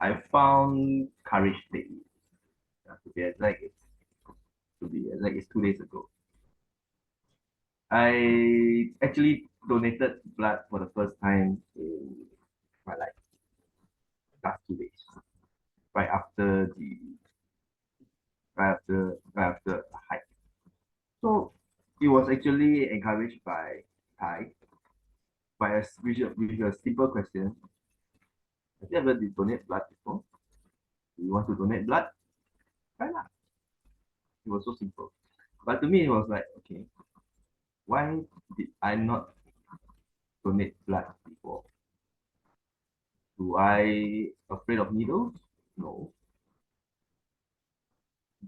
I found courage lately. To be exact, it's 2 days ago. I actually donated blood for the first time in my life. Last 2 days, right after a hike. So it was actually encouraged by Thai with a simple question. Have you ever donate blood before? Do you want to donate blood? Why not? It was so simple. But to me, it was like, okay, why did I not donate blood before? Do I afraid of needles? No.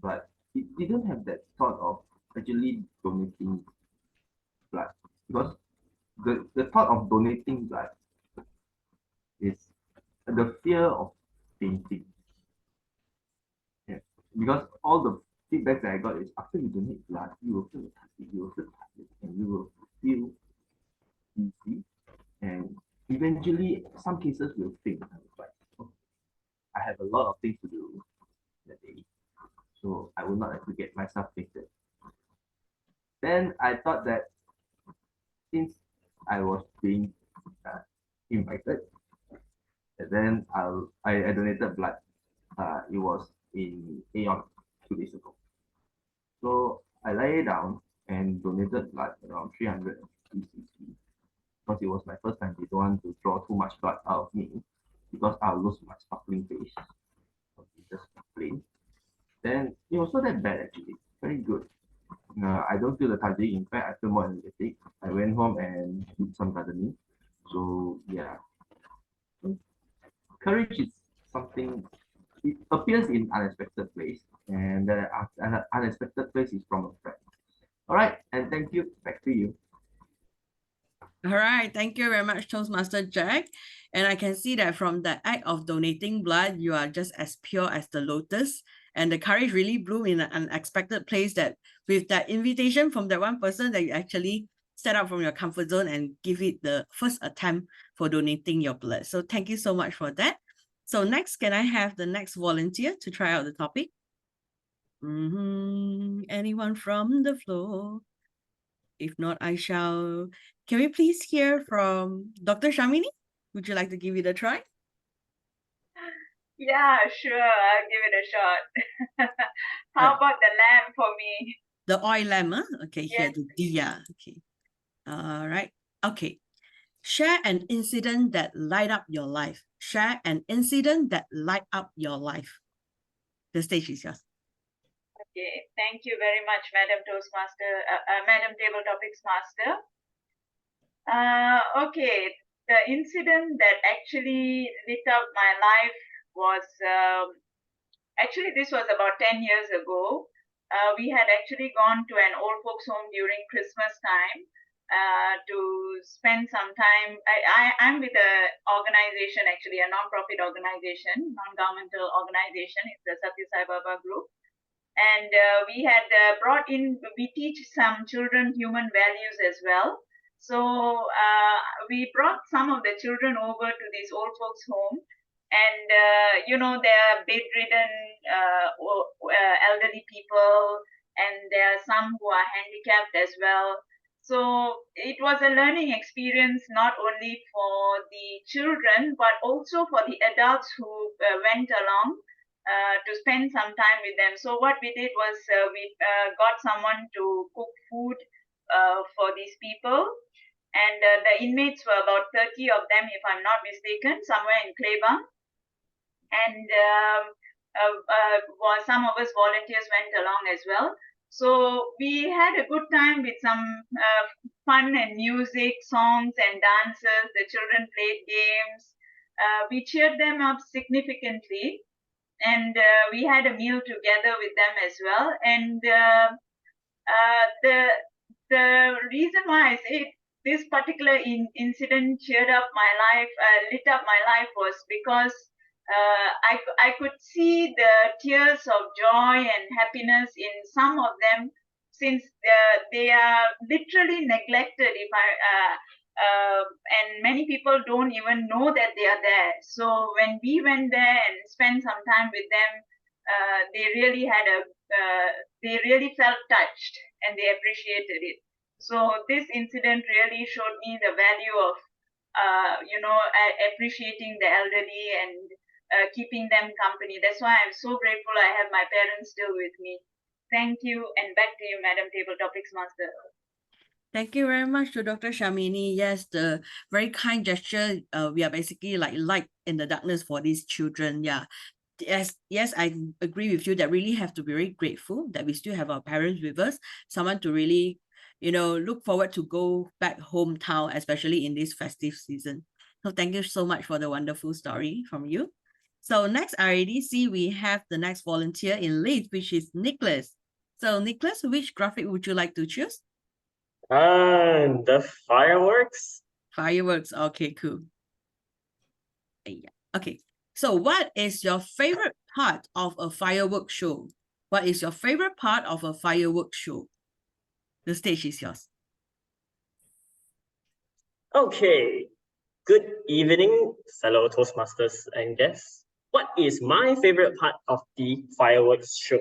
But it didn't have that thought of actually donating blood, because the thought of donating blood is the fear of fainting. Yeah. Because all the feedback that I got is after you donate blood, you will feel tired, you will feel tired, and you will feel dizzy, and eventually some cases will faint. I was like, okay, I have a lot of things to do that day, so I will not have to get myself fainted. Then I thought that since I was being invited, and then I donated blood. It was in Aeon 2 days ago. So I lay down and donated blood around 350 cc, because it was my first time. They don't want to draw too much blood out of me because I'll lose my sparkling face. So it's just plain. Then it was not that bad actually. Very good. I don't feel lethargic. In fact, I feel more energetic. I went home and did some gardening. So yeah, courage is something. It appears in unexpected place, and the unexpected place is from a friend. All right, and thank you. Back to you. All right, thank you very much, Toastmaster Jack. And I can see that from the act of donating blood, you are just as pure as the lotus. And the courage really blew in an unexpected place, that with that invitation from that one person, that you actually step out from your comfort zone and give it the first attempt for donating your blood. So thank you so much for that. So next, can I have the next volunteer to try out the topic? Anyone from the floor? If not, I shall. Can we please hear from Dr. Shamini? Would you like to give it a try? Yeah, sure. I'll give it a shot. How about the lamp for me? The oil lamp, huh? Okay, here, Yes, the diya. Okay. All right. Okay. Share an incident that light up your life. Share an incident that light up your life. The stage is yours. Okay, thank you very much, Madam Toastmaster, Madam Table Topics Master. Okay, the incident that actually lit up my life was actually, this was about 10 years ago. We had actually gone to an old folks home during Christmas time to spend some time. I'm with a organization, actually a non-profit organization, non-governmental organization. It's the Satya Sai Baba group. And we had brought in, we teach some children human values as well. So we brought some of the children over to this old folks home. And, you know, there are bedridden elderly people, and there are some who are handicapped as well. So it was a learning experience, not only for the children, but also for the adults who went along to spend some time with them. So what we did was we got someone to cook food for these people. And the inmates were about 30 of them, if I'm not mistaken, somewhere in Klebang. And some of us volunteers went along as well. So we had a good time with some fun and music, songs and dances. The children played games. We cheered them up significantly. And we had a meal together with them as well. And the reason why I say this particular incident cheered up my life, lit up my life, was because I could see the tears of joy and happiness in some of them, since they are literally neglected. And many people don't even know that they are there. So when we went there and spent some time with them, they really had they really felt touched and they appreciated it. So this incident really showed me the value of, you know, appreciating the elderly and keeping them company. That's why I'm so grateful I have my parents still with me. Thank you, and back to you, Madam Table Topics Master. Thank you very much to Dr. Shamini. Yes, the very kind gesture. We are basically like light in the darkness for these children. Yeah. Yes, I agree with you that really have to be very grateful that we still have our parents with us, someone to really, you know, look forward to go back hometown, especially in this festive season. So thank you so much for the wonderful story from you. So next, I already see we have the next volunteer in lead, which is Nicholas. So Nicholas, which graphic would you like to choose? The fireworks. Fireworks. Okay, cool. Yeah. Okay. So what is your favorite part of a fireworks show? What is your favorite part of a fireworks show? The stage is yours. Okay. Good evening, fellow Toastmasters and guests. What is my favorite part of the fireworks show?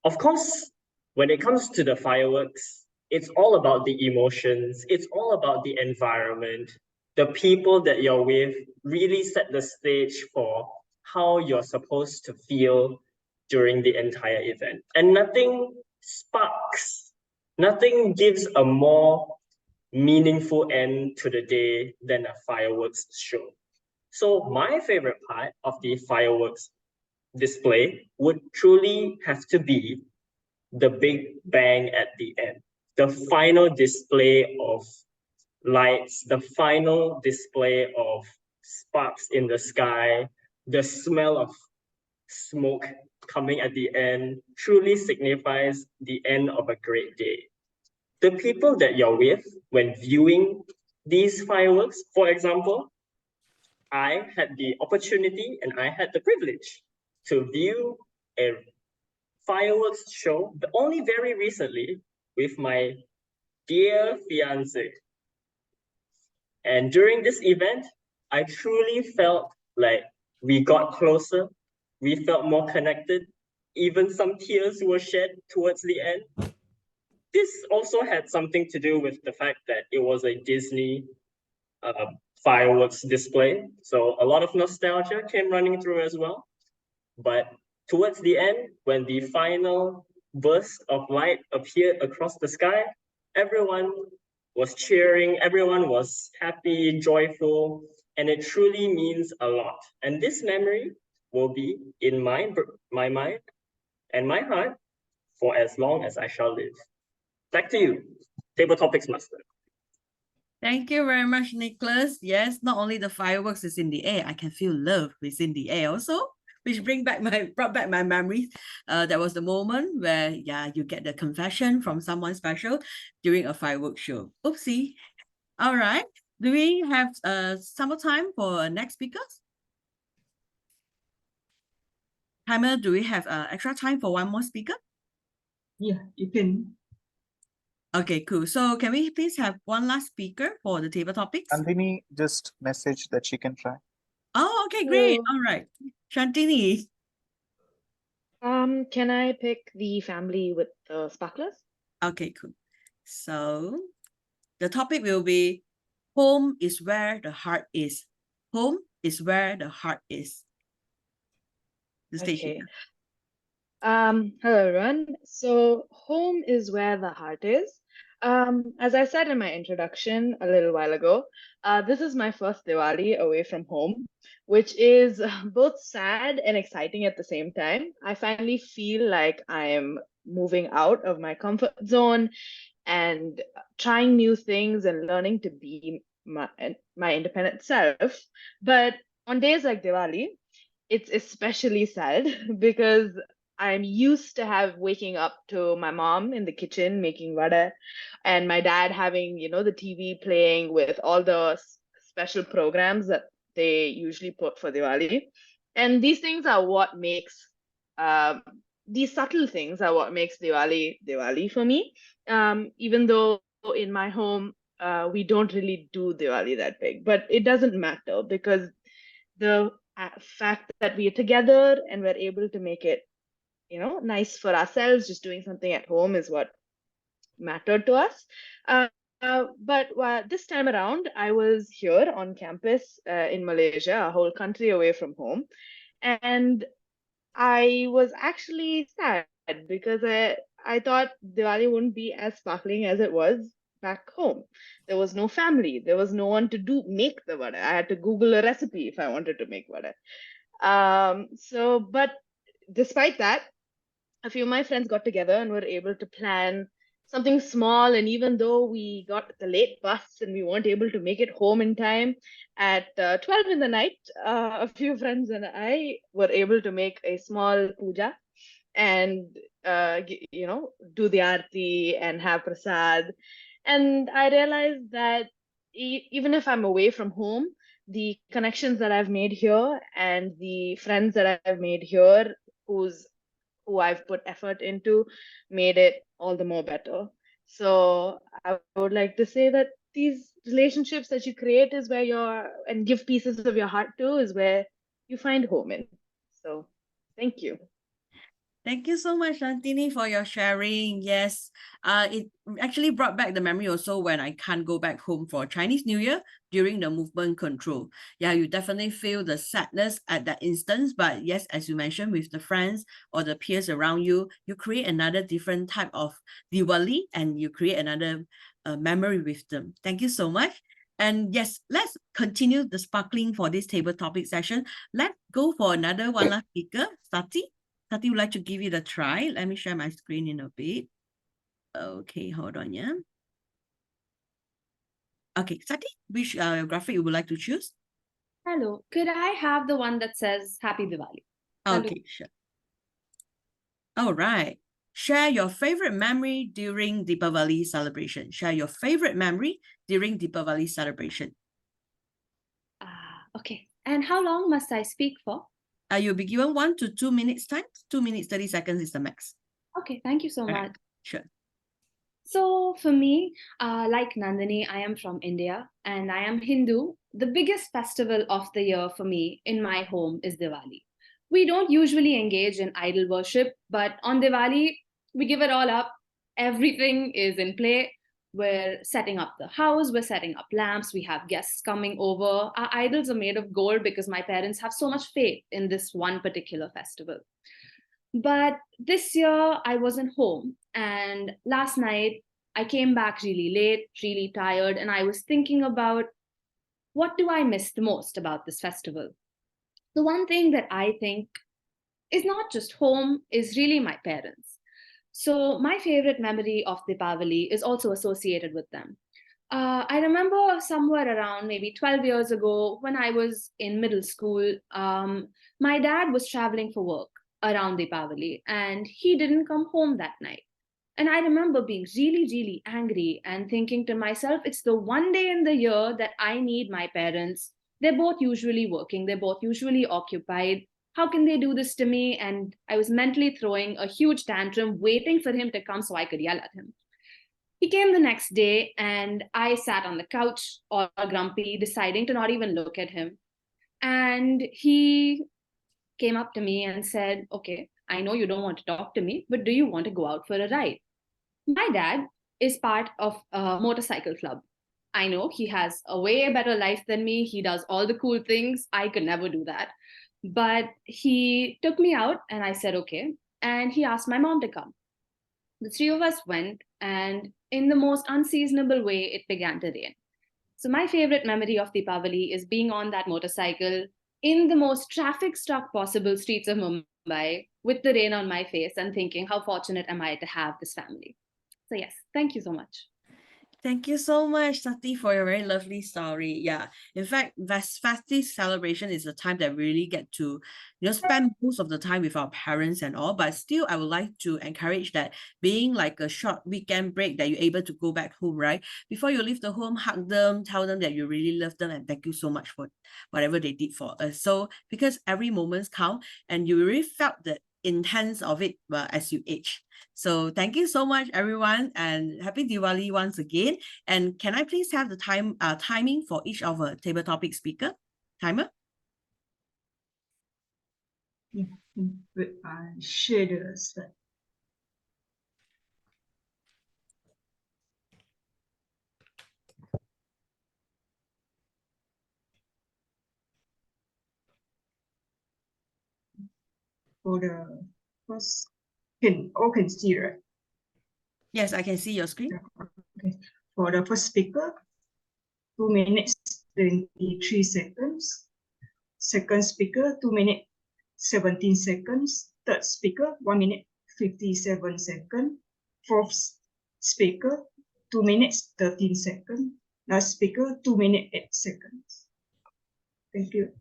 Of course, when it comes to the fireworks, it's all about the emotions. It's all about the environment. The people that you're with really set the stage for how you're supposed to feel during the entire event. And nothing sparks, nothing gives a more meaningful end to the day than a fireworks show. So my favorite part of the fireworks display would truly have to be the big bang at the end, the final display of lights, the final display of sparks in the sky, the smell of smoke coming at the end truly signifies the end of a great day. The people that you're with when viewing these fireworks, for example, I had the opportunity and I had the privilege to view a fireworks show, but only very recently with my dear fiance. And during this event, I truly felt like we got closer, we felt more connected, even some tears were shed towards the end. This also had something to do with the fact that it was a Disney fireworks display. So a lot of nostalgia came running through as well. But towards the end, when the final burst of light appeared across the sky, everyone was cheering, everyone was happy, joyful, and it truly means a lot. And this memory will be in my mind and my heart for as long as I shall live. Back to you, Table Topics Master. Thank you very much, Nicholas. Yes, not only the fireworks is in the air, I can feel love is in the air also, which brought back my memories. That was the moment where, yeah, you get the confession from someone special during a fireworks show. Oopsie. All right. Do we have some more time for next speakers? Timer, do we have extra time for one more speaker? Yeah, you can. Okay, cool. So can we please have one last speaker for the table topics? Nandini just messaged that she can try. Oh, okay, great. Hello. All right. Shantini. Can I pick the family with the sparklers? Okay, cool. So the topic will be home is where the heart is. Home is where the heart is. The stage is Okay. yours. Hello everyone. So home is where the heart is. As I said in my introduction a little while ago, this is my first Diwali away from home, which is both sad and exciting at the same time. I finally feel like I am moving out of my comfort zone and trying new things and learning to be my independent self. But on days like Diwali, it's especially sad because I'm used to waking up to my mom in the kitchen making vada and my dad having, the TV playing with all the special programs that they usually put for Diwali. And these things are what makes these subtle things are what makes Diwali for me. Even though in my home we don't really do Diwali that big, but it doesn't matter because the fact that we are together and we're able to make it, nice for ourselves, just doing something at home is what mattered to us. But this time around, I was here on campus in Malaysia, a whole country away from home, and I was actually sad because I thought Diwali wouldn't be as sparkling as it was back home. There was no family. There was no one to make the vada. I had to Google a recipe if I wanted to make vada. But despite that, a few of my friends got together and were able to plan something small. And even though we got the late bus and we weren't able to make it home in time, at 12 in the night, a few friends and I were able to make a small puja and, do the aarti and have prasad. And I realized that even if I'm away from home, the connections that I've made here and the friends that I've made here who I've put effort into made it all the more better. So I would like to say that these relationships that you create is where and give pieces of your heart to is where you find home in. So thank you. Thank you so much, Shantini, for your sharing. Yes, it actually brought back the memory also when I can't go back home for Chinese New Year during the movement control. Yeah, you definitely feel the sadness at that instance. But yes, as you mentioned, with the friends or the peers around you, you create another different type of Diwali and you create another memory with them. Thank you so much. And yes, let's continue the sparkling for this table topic session. Let's go for another one last speaker, Sati. Sati would like to give it a try. Let me share my screen in a bit. Okay, hold on, yeah. Okay, Sati, which graphic you would like to choose? Hello, could I have the one that says Happy Diwali? Okay, sure. All right. Share your favorite memory during Deepavali celebration. Share your favorite memory during Deepavali celebration. Okay, and how long must I speak for? You'll be given 1 to 2 minutes time. 2 minutes, 30 seconds is the max. Okay, thank you so All much. right, sure. So for me, like Nandini, I am from India and I am Hindu. The biggest festival of the year for me in my home is Diwali. We don't usually engage in idol worship, but on Diwali, we give it all up. Everything is in play. We're setting up the house, we're setting up lamps, we have guests coming over. Our idols are made of gold because my parents have so much faith in this one particular festival. But this year I wasn't home, and last night I came back really late, really tired, and I was thinking about what do I miss the most about this festival? The one thing that I think is not just home is really my parents. So my favorite memory of Deepavali is also associated with them. I remember somewhere around maybe 12 years ago when I was in middle school, my dad was traveling for work around Deepavali and he didn't come home that night. And I remember being really, really angry and thinking to myself, it's the one day in the year that I need my parents. They're both usually working, they're both usually occupied. How can they do this to me? And I was mentally throwing a huge tantrum, waiting for him to come so I could yell at him. He came the next day, and I sat on the couch, all grumpy, deciding to not even look at him. And he came up to me and said, okay, I know you don't want to talk to me, but do you want to go out for a ride? My dad is part of a motorcycle club. I know he has a way better life than me. He does all the cool things. I could never do that. But he took me out and I said, okay. And he asked my mom to come. The three of us went, and in the most unseasonable way, it began to rain. So my favorite memory of Deepavali is being on that motorcycle in the most traffic-struck possible streets of Mumbai with the rain on my face and thinking, how fortunate am I to have this family? So yes, thank you so much. Thank you so much, Sati, for your very lovely story. Yeah, in fact, festive celebration is the time that we really get to, spend most of the time with our parents and all. But still, I would like to encourage that being like a short weekend break that you're able to go back home, right? Before you leave the home, hug them, tell them that you really love them and thank you so much for whatever they did for us. So because every moment's count and you really felt the intense of it as you age. So thank you so much, everyone, and happy Diwali once again. And can I please have the timing for each of a table topic speaker? Timer? Yeah, share the slide. For the first, all can see, right? Yes, I can see your screen. Okay. For the first speaker, 2 minutes 23 seconds. Second speaker, 2 minutes 17 seconds. Third speaker, 1 minute 57 seconds. Fourth speaker, 2 minutes 13 seconds. Last speaker, 2 minutes 8 seconds. Thank you.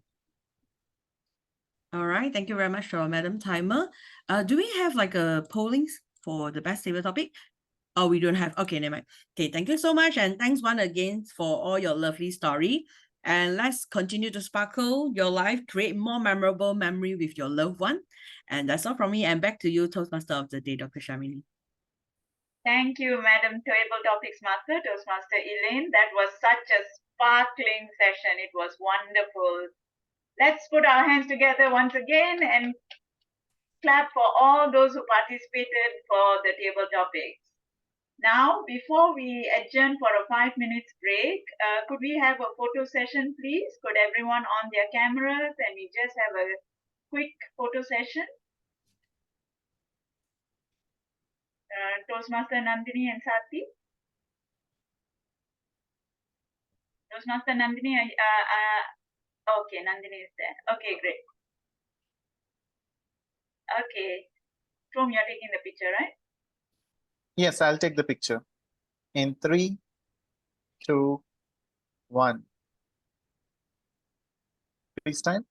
All right, thank you very much for Madam Timer. Do we have like a polling for the best table topic? Oh, we don't have. Okay, never mind. Okay, thank you so much. And thanks once again for all your lovely story. And let's continue to sparkle your life, create more memorable memory with your loved one. And that's all from me. And back to you, Toastmaster of the day, Dr. Shamini. Thank you, Madam Table Topics Master, Toastmaster Elaine. That was such a sparkling session. It was wonderful. Let's put our hands together once again and clap for all those who participated for the table topics. Now, before we adjourn for a 5 minutes break, could we have a photo session, please? Could everyone on their cameras and we just have a quick photo session? Toastmaster Nandini and Sati. Toastmaster Nandini, okay, Nandini is there. Okay, great. Okay, Tom, you're taking the picture, right? Yes, I'll take the picture. In 3, 2, 1. Please time.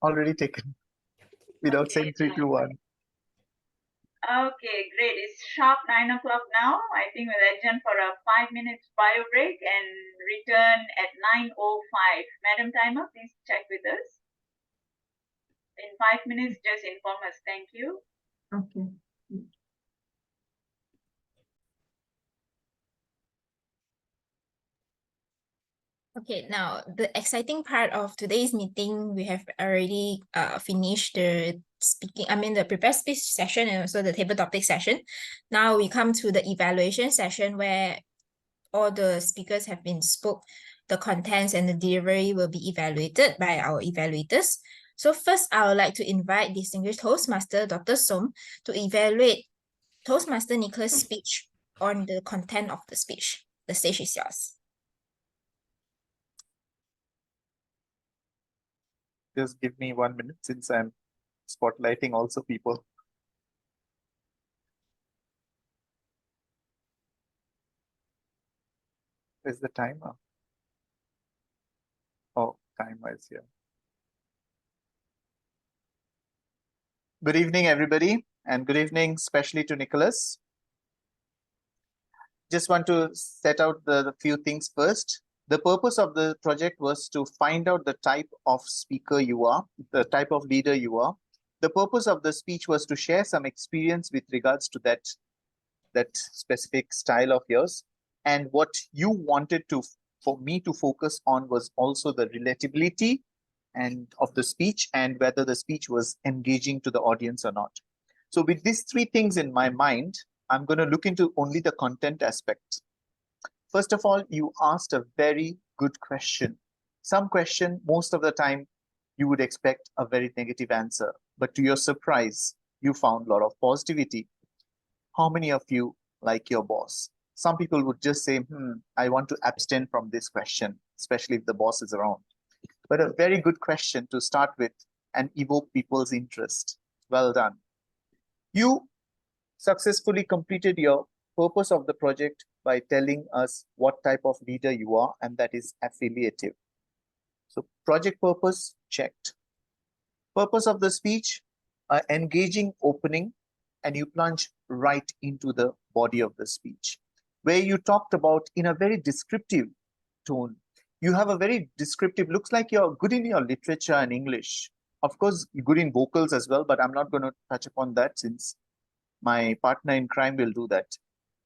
Already taken. Without Okay, saying 3, 2, 1. Okay, great. It's sharp 9 o'clock now. I think we'll adjourn for a 5 minutes bio break and return at 9:05. Madam Timer, please check with us. In 5 minutes, just inform us. Thank you. Okay. Okay, now the exciting part of today's meeting, we have already finished the the prepared speech session and also the table topic session. Now we come to the evaluation session where all the speakers have been spoke, the contents and the delivery will be evaluated by our evaluators. So first, I would like to invite distinguished Toastmaster Dr. Som to evaluate Toastmaster Nicholas' speech on the content of the speech. The stage is yours. Just give me 1 minute since I'm spotlighting also people. Where's the timer? Oh, timer is here. Good evening, everybody, and good evening, especially to Nicholas. Just want to set out the few things first. The purpose of the project was to find out the type of speaker you are, the type of leader you are. The purpose of the speech was to share some experience with regards to that specific style of yours. And what you wanted for me to focus on was also the relatability and of the speech and whether the speech was engaging to the audience or not. So with these three things in my mind, I'm going to look into only the content aspect. First of all, you asked a very good question. Some question, most of the time, you would expect a very negative answer. But to your surprise, you found a lot of positivity. How many of you like your boss? Some people would just say, I want to abstain from this question, especially if the boss is around. But a very good question to start with and evoke people's interest. Well done. You successfully completed your purpose of the project by telling us what type of leader you are, and that is affiliative. So project purpose, checked. Purpose of the speech, engaging opening, and you plunge right into the body of the speech, where you talked about in a very descriptive tone. You have a very descriptive, looks like you're good in your literature and English. Of course, you're good in vocals as well, but I'm not going to touch upon that since my partner in crime will do that.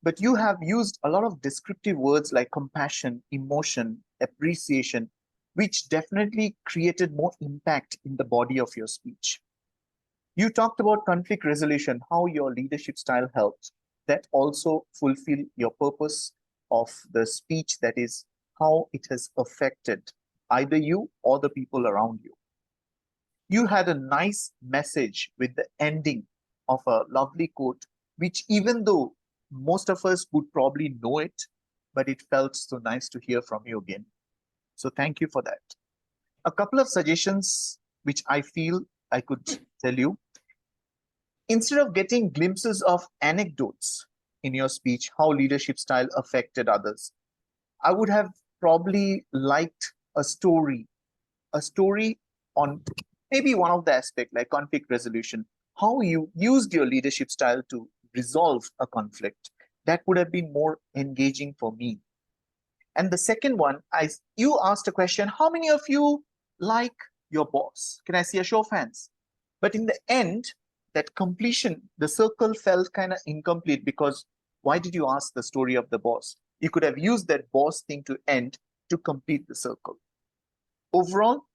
But you have used a lot of descriptive words like compassion, emotion, appreciation, which definitely created more impact in the body of your speech. You talked about conflict resolution, how your leadership style helped. That also fulfill your purpose of the speech, that is how it has affected either you or the people around you. You had a nice message with the ending of a lovely quote, which even though most of us would probably know it, but it felt so nice to hear from you again. So thank you for that. A couple of suggestions which I feel I could tell you. Instead of getting glimpses of anecdotes in your speech, how leadership style affected others, I would have probably liked a story on maybe one of the aspects like conflict resolution, how you used your leadership style to resolve a conflict. That would have been more engaging for me. And the second one, you asked a question, how many of you like your boss? Can I see a show of hands? But in the end, that completion, the circle felt kind of incomplete because why did you ask the story of the boss? You could have used that boss thing to end to complete the circle. Overall,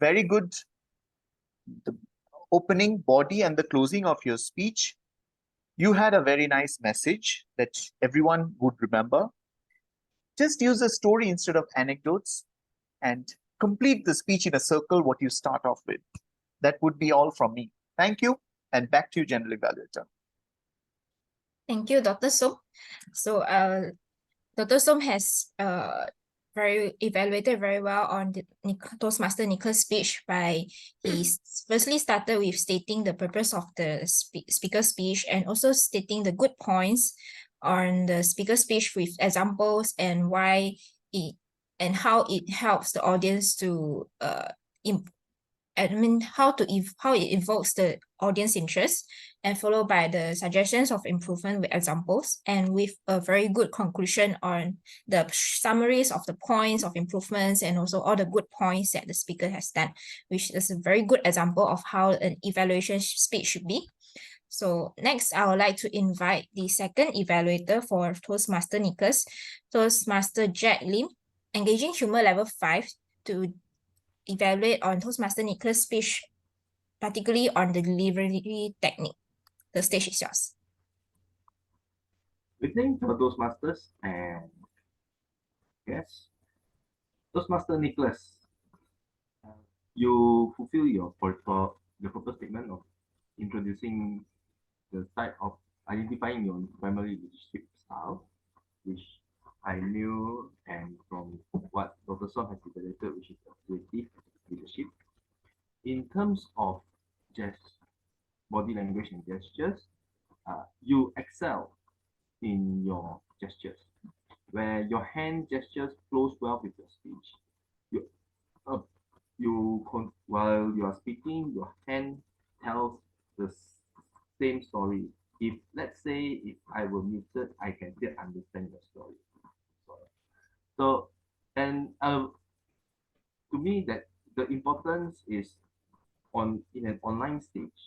very good. The opening body and the closing of your speech, you had a very nice message that everyone would remember. Just use a story instead of anecdotes and complete the speech in a circle, what you start off with. That would be all from me. Thank you. And back to you, General Evaluator. Thank you, Dr. Som. So Dr. Som has evaluated very well on the Toastmaster Nicholas' speech by he firstly started with stating the purpose of the speaker's speech and also stating the good points on the speaker's speech with examples and why it and how it helps the audience to how it evokes the audience interest, and followed by the suggestions of improvement with examples and with a very good conclusion on the summaries of the points of improvements and also all the good points that the speaker has done, which is a very good example of how an evaluation speech should be. So next, I would like to invite the second evaluator for Toastmaster Nicholas, Toastmaster Jack Lim, engaging humor level 5, to evaluate on Toastmaster Nicholas' speech, particularly on the delivery technique. The stage is yours. Good evening, Toastmasters and guests. Toastmaster Nicholas, you fulfill your purpose statement of introducing the type of identifying your primary leadership style, which I knew, and from what Dr. Song has evaluated, which is creative leadership. terms of body language and gestures, you excel in your gestures, where your hand gestures flows well with your speech. While you are speaking, your hand tells the same story. If let's say if I were muted, I can still understand your story. So, and to me, that the importance is in an online stage,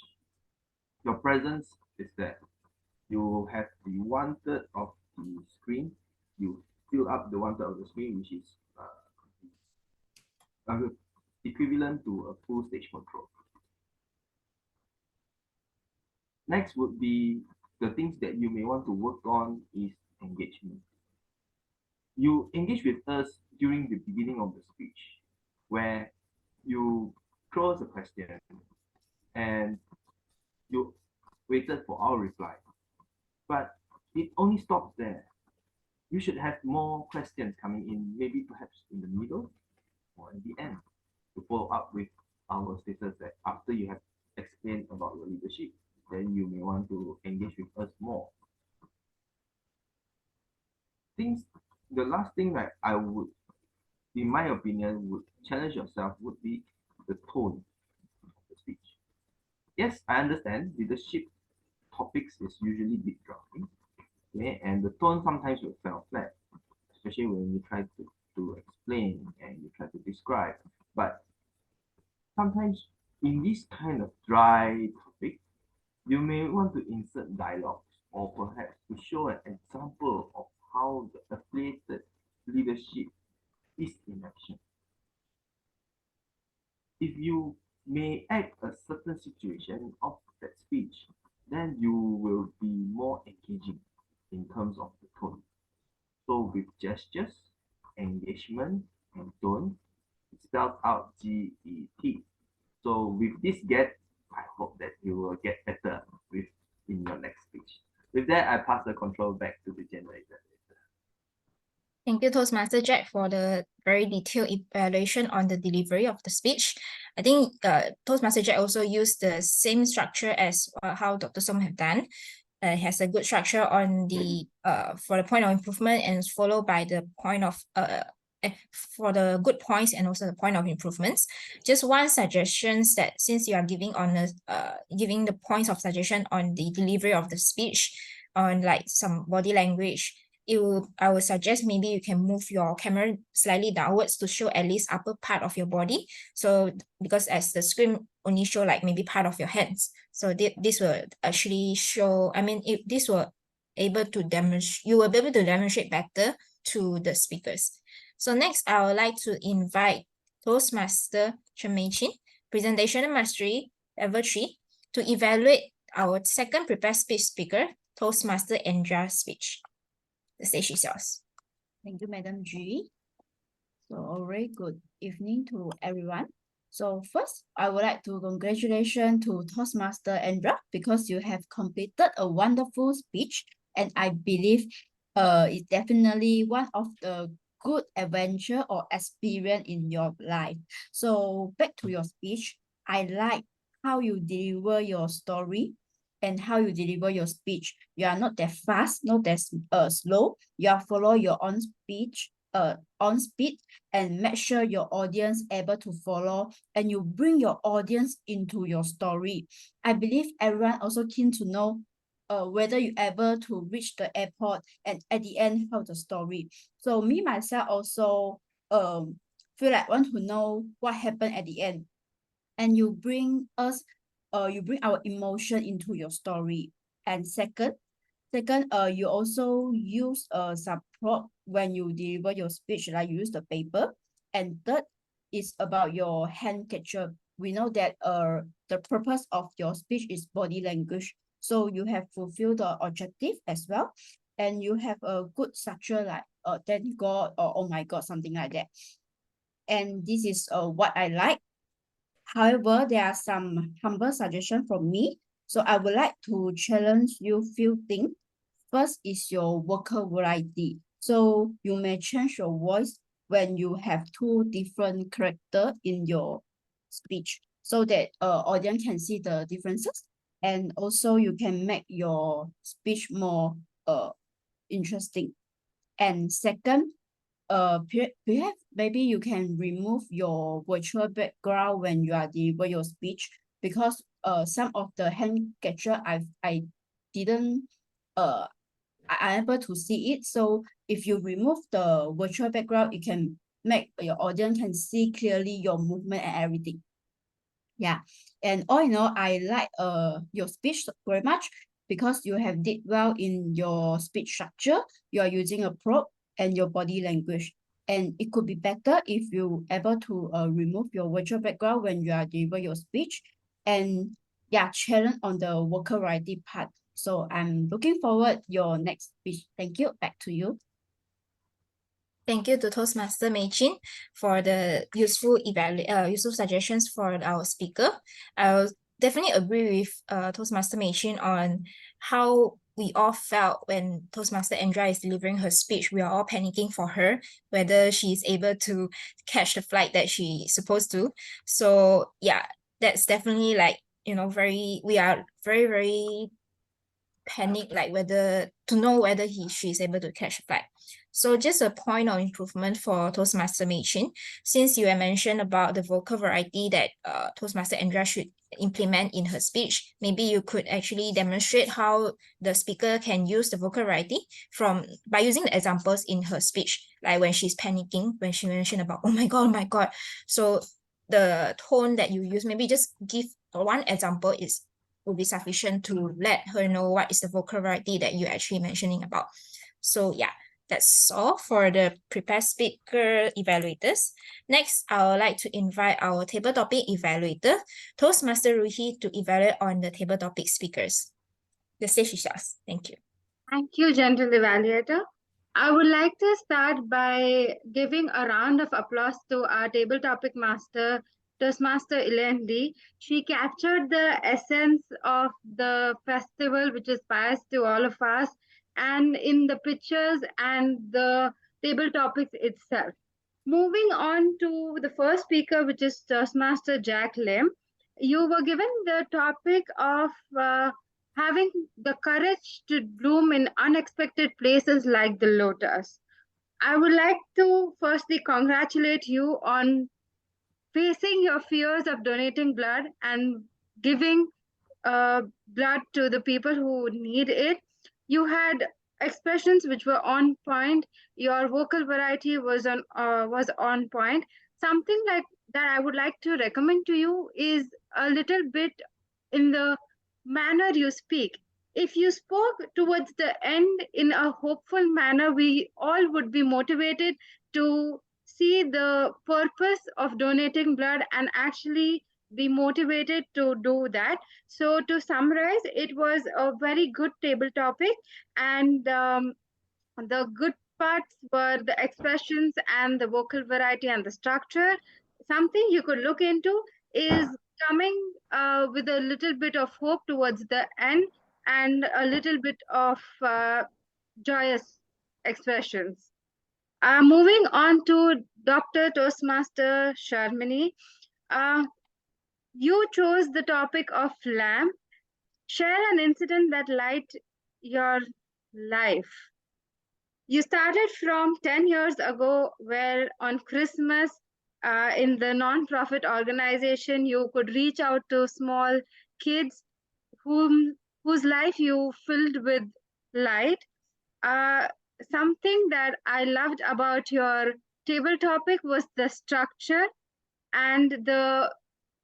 your presence is there. You have the 1/3 of the screen. You fill up the 1/3 of the screen, which is equivalent to a full stage control. Next would be the things that you may want to work on is engagement. You engage with us during the beginning of the speech, where you throw us a question and you waited for our reply. But it only stops there. You should have more questions coming in, maybe perhaps in the middle or at the end, to follow up with our status that after you have explained about your leadership, then you may want to engage with us more. The last thing that I would, in my opinion, would challenge yourself would be the tone of the speech. Yes, I understand leadership topics is usually big dropping, okay, and the tone sometimes will fall flat, especially when you try to explain and you try to describe. But sometimes in this kind of dry topic, you may want to insert dialogues or perhaps to show an example of how the affiliated leadership is in action. If you may act a certain situation of that speech, then you will be more engaging in terms of the tone. So with gestures, engagement, and tone, it spells out GET. So with this get, I hope that you will get better in your next speech. With that, I pass the control back to the generator. Thank you, Toastmaster Jack, for the very detailed evaluation on the delivery of the speech. I think Toastmaster Jack also used the same structure as how Dr. Song have done. It has a good structure on the for the point of improvement and followed by the point of for the good points and also the point of improvements. Just one suggestions that since you are giving the points of suggestion on the delivery of the speech on like some body language, I would suggest maybe you can move your camera slightly downwards to show at least upper part of your body. So because as the screen only show like maybe part of your hands. So this will actually show, I mean, if this will able to demonstrate, you will be able to demonstrate better to the speakers. So next, I would like to invite Toastmaster Chen Mei Chin, Presentation Mastery Level 3, to evaluate our second prepared speech speaker, Toastmaster Andra's speech. The stage is yours. Thank you, Madam G. So, a very good evening to everyone. So first, I would like to congratulate to Toastmaster Andra because you have completed a wonderful speech, and I believe it's definitely one of the good adventure or experience in your life. So back to your speech, I like how you deliver your story and how you deliver your speech. You are not that fast, not that slow. You are follow your own speech, on speed, and make sure your audience able to follow, and you bring your audience into your story. I believe everyone also keen to know whether you able to reach the airport and at the end how the story. So me myself also feel like want to know what happened at the end, and you bring us you bring our emotion into your story. And second, you also use some prop when you deliver your speech, like you use the paper. And third is about your hand gesture. We know that the purpose of your speech is body language, so you have fulfilled the objective as well, and you have a good structure like thank God or oh my God, something like that. And this is what I like. However, there are some humble suggestions from me. So I would like to challenge you few things. First is your vocal variety. So you may change your voice when you have two different characters in your speech. so that audience can see the differences, and also you can make your speech more interesting. And second, perhaps maybe you can remove your virtual background when you are deliver your speech, because some of the hand gesture I didn't I'm able to see it. So if you remove the virtual background, it can make your audience can see clearly your movement and everything. Yeah, and all in all, I like your speech very much, because you have did well in your speech structure. You are using a prop and your body language, and it could be better if you able to remove your virtual background when you are deliver your speech, and yeah, challenge on the vocal variety part. So I'm looking forward your next speech. Thank you. Back to you. Thank you to Toastmaster Mei Chin for the useful suggestions for our speaker. I'll definitely agree with Toastmaster Mei Chin on how we all felt when Toastmaster Andra is delivering her speech. We are all panicking for her, whether she's able to catch the flight that she's supposed to. So yeah, that's definitely like, we are very, very panicked, like whether she's able to catch a flight. So just a point of improvement for Toastmaster Mei Chin, since you had mentioned about the vocal variety that Toastmaster Andra should implement in her speech, maybe you could actually demonstrate how the speaker can use the vocal variety by using the examples in her speech, like when she's panicking, when she mentioned about, oh my God. So the tone that you use, maybe just give one example will be sufficient to let her know what is the vocal variety that you're actually mentioning about. So yeah, that's all for the prepared speaker evaluators. Next, I would like to invite our table topic evaluator, Toastmaster Ruhi, to evaluate on the table topic speakers. The stage is yours. Thank you. Thank you, General Evaluator. I would like to start by giving a round of applause to our table topic master, Toastmaster Elaine Lee. She captured the essence of the festival, which inspires to all of us, and in the pictures and the table topics itself. Moving on to the first speaker, which is Toastmaster Jack Lim. You were given the topic of having the courage to bloom in unexpected places like the lotus. I would like to firstly congratulate you on facing your fears of donating blood and giving blood to the people who need it. You had expressions which were on point. Your vocal variety was on point. Something like that I would like to recommend to you is a little bit in the manner you speak. If you spoke towards the end in a hopeful manner, we all would be motivated to see the purpose of donating blood and actually be motivated to do that. So to summarize, it was a very good table topic, and the good parts were the expressions and the vocal variety and the structure. Something you could look into is coming with a little bit of hope towards the end and a little bit of joyous expressions. Moving on to Dr. Toastmaster Sharmini. You chose the topic of lamb. Share an incident that light your life. You started from 10 years ago, where on Christmas, in the non-profit organization, you could reach out to small kids whose life you filled with light. Something that I loved about your table topic was the structure and the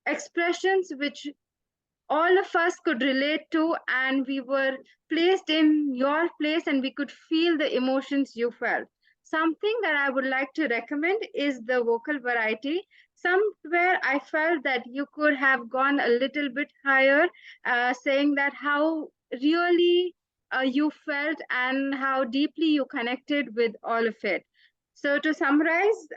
expressions which all of us could relate to, and we were placed in your place and we could feel the emotions you felt. Something that I would like to recommend is the vocal variety. Somewhere I felt that you could have gone a little bit higher, saying that how really you felt and how deeply you connected with all of it. So to summarize,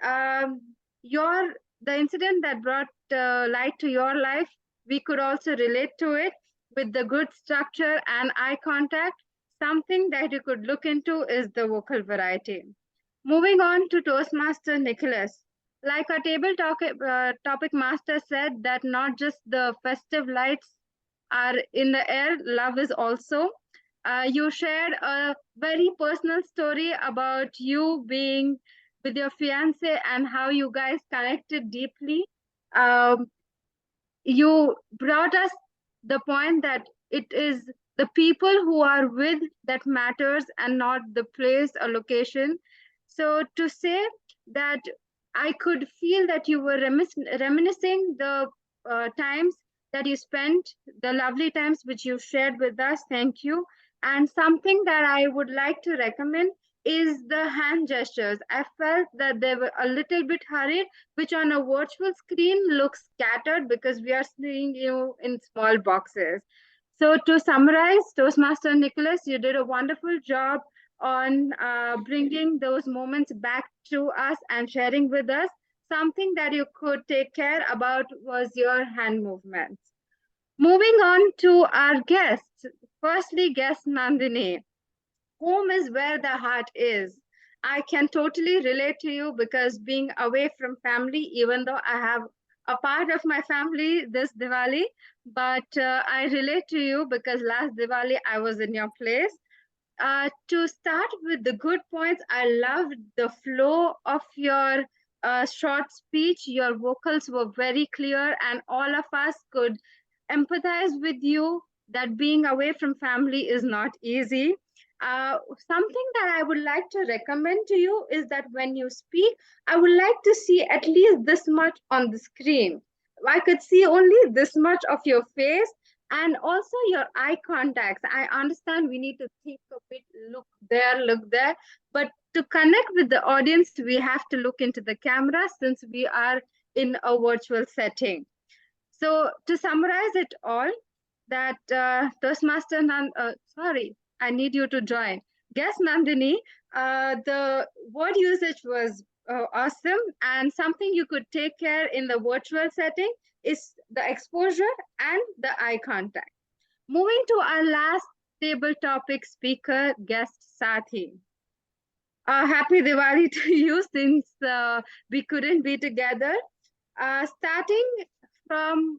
the incident that brought light to your life, we could also relate to it with the good structure and eye contact. Something that you could look into is the vocal variety. Moving on to Toastmaster Nicholas. like our topic master said, that not just the festive lights are in the air, love is also. You shared a very personal story about you being with your fiance and how you guys connected deeply. You brought us the point that it is the people who are with that matters and not the place or location. So to say that I could feel that you were reminiscing the times that you spent, the lovely times which you shared with us. Thank you. And something that I would like to recommend is the hand gestures. I felt that they were a little bit hurried, which on a virtual screen looks scattered because we are seeing you in small boxes. So to summarize, Toastmaster Nicholas, you did a wonderful job on bringing those moments back to us and sharing with us. Something that you could take care about was your hand movements. Moving on to our guests. Firstly, guest Nandini. Home is where the heart is. I can totally relate to you because being away from family, even though I have a part of my family this Diwali, but I relate to you because last Diwali I was in your place. To start with the good points, I loved the flow of your short speech. Your vocals were very clear, and all of us could empathize with you that being away from family is not easy. Something that I would like to recommend to you is that when you speak, I would like to see at least this much on the screen. I could see only this much of your face and also your eye contacts. I understand we need to think a bit, look there, but to connect with the audience, we have to look into the camera since we are in a virtual setting. So to summarize it all, that Toastmaster, sorry, I need you to join. Guest Nandini, the word usage was awesome, and something you could take care in the virtual setting is the exposure and the eye contact. Moving to our last table topic speaker, guest Sathi. Happy Diwali to you since we couldn't be together. Starting from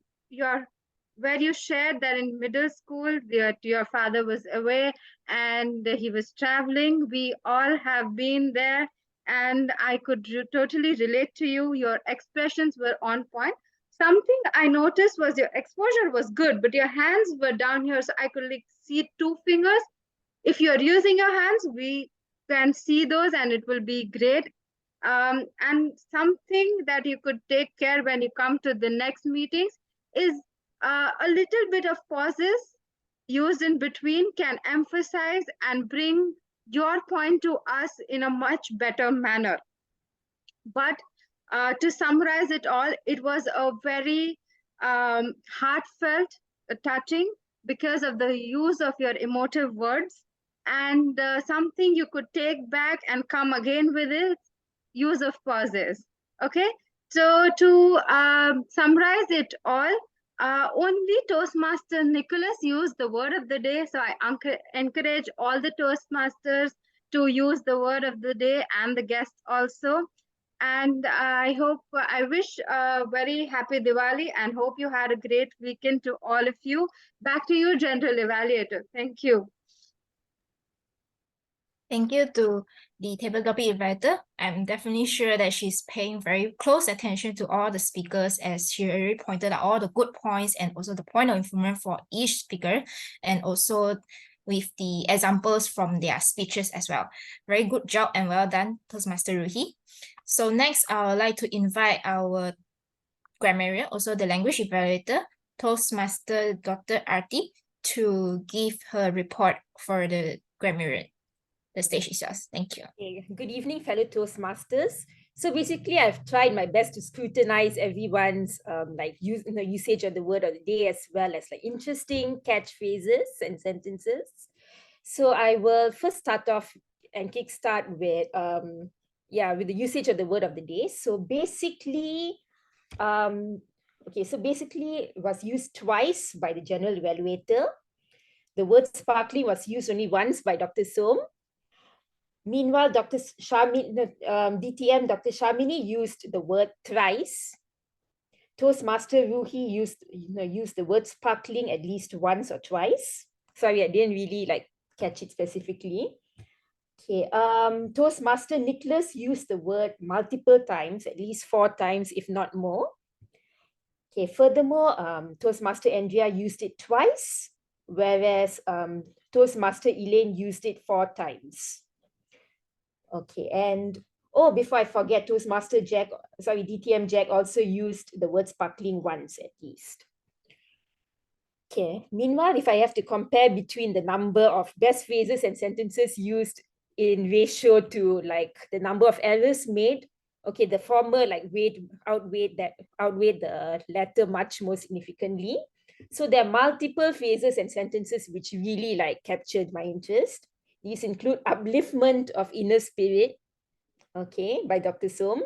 where you shared that in middle school, your father was away and he was traveling. We all have been there and I could totally relate to you. Your expressions were on point. Something I noticed was your exposure was good, but your hands were down here. So I could like see 2 fingers. If you're using your hands, we can see those and it will be great. And something that you could take care when you come to the next meetings is a little bit of pauses used in between can emphasize and bring your point to us in a much better manner. But to summarize it all, it was a very heartfelt, touching because of the use of your emotive words and something you could take back and come again with it, use of pauses. Okay, so to summarize it all, only Toastmaster Nicholas used the word of the day. So I encourage all the Toastmasters to use the word of the day and the guests also. And I wish a very happy Diwali and hope you had a great weekend to all of you. Back to you, General Evaluator. Thank you. Thank you to the table topic evaluator. I'm definitely sure that she's paying very close attention to all the speakers as she already pointed out all the good points and also the point of improvement for each speaker and also with the examples from their speeches as well. Very good job and well done, Toastmaster Ruhi. So next, I would like to invite our grammarian, also the language evaluator, Toastmaster Dr. Arti, to give her report for the grammarian. The stage is yours. Thank you. Okay. Good evening, fellow Toastmasters. So basically, I've tried my best to scrutinize everyone's usage of the word of the day as well as like interesting catchphrases and sentences. So I will first start off and kickstart with with the usage of the word of the day. So basically, it was used twice by the general evaluator. The word sparkling was used only once by Dr. Som. Meanwhile, DTM Dr. Shamini used the word thrice. Toastmaster Ruhi used the word sparkling at least once or twice. Sorry, I didn't really catch it specifically. Okay, Toastmaster Nicholas used the word multiple times, at least 4 times, if not more. Okay, furthermore, Toastmaster Andrea used it twice, whereas Toastmaster Elaine used it 4 times. Okay, and before I forget, DTM Jack also used the word sparkling once at least. Okay, meanwhile, if I have to compare between the number of best phrases and sentences used in ratio to the number of errors made, okay, the former outweighed the latter much more significantly. So there are multiple phrases and sentences which really captured my interest. These include upliftment of inner spirit, okay, by Dr. Som.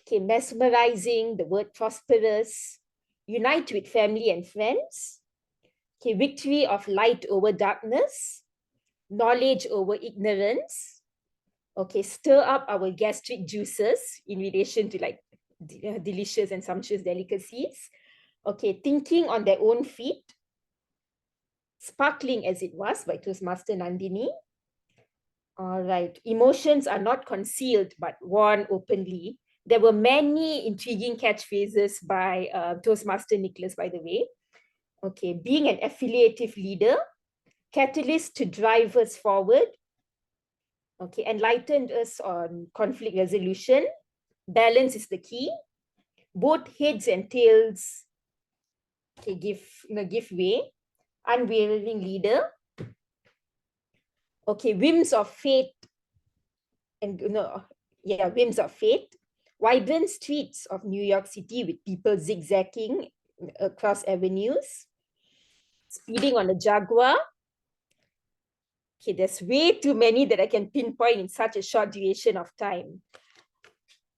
Okay, mesmerizing, the word prosperous, unite with family and friends. Okay, victory of light over darkness, knowledge over ignorance. Okay, stir up our gastric juices in relation to delicious and sumptuous delicacies. Okay, thinking on their own feet. Sparkling as it was by Toastmaster Nandini. All right, emotions are not concealed but worn openly. There were many intriguing catchphrases by Toastmaster Nicholas, by the way. Okay, being an affiliative leader, catalyst to drive us forward. Okay, enlightened us on conflict resolution. Balance is the key. Both heads and tails, okay, give way. Unwavering leader. Okay, whims of fate. Whims of fate. Vibrant streets of New York City with people zigzagging across avenues. Speeding on a Jaguar. Okay, there's way too many that I can pinpoint in such a short duration of time.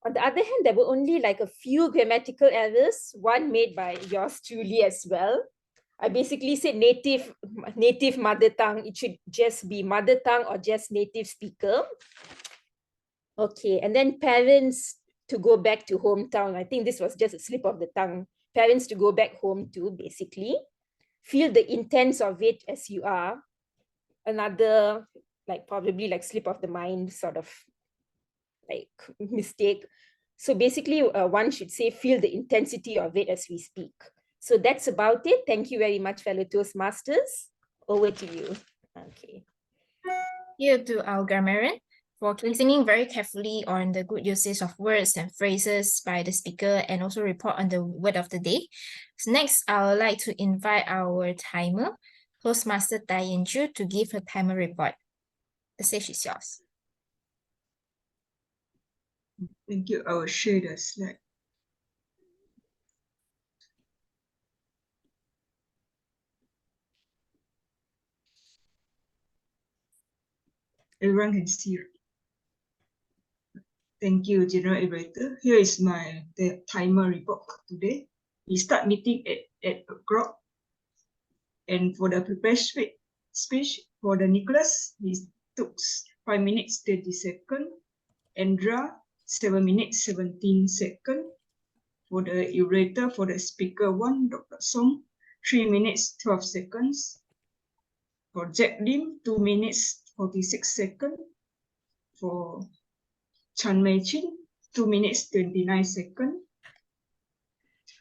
On the other hand, there were only a few grammatical errors, one made by yours truly as well. I basically said native mother tongue. It should just be mother tongue or just native speaker. Okay, and then parents to go back to hometown. I think this was just a slip of the tongue. Parents to go back home to, basically. Feel the intents of it as you are. Another probably slip of the mind sort of mistake. So basically one should say feel the intensity of it as we speak. So that's about it. Thank you very much, fellow Toastmasters. Over to you. Okay. Here to our grammarian for listening very carefully on the good usage of words and phrases by the speaker and also report on the word of the day. So next, I would like to invite our timer, Toastmaster Tai Yin-Ju, to give a timer report. The stage is yours. Thank you. I will share the slide. Everyone can see it. Thank you, General Operator. Here is the timer report today. We start meeting at 8 o'clock. And for the prepared speech for the Nicholas, he took 5 minutes 30 seconds. Andrea, 7 minutes 17 seconds. For the orator, for the speaker 1, Dr. Som, 3 minutes 12 seconds. For Jack Lim, 2 minutes 46 seconds. For Chan Mei Chin, 2 minutes 29 seconds.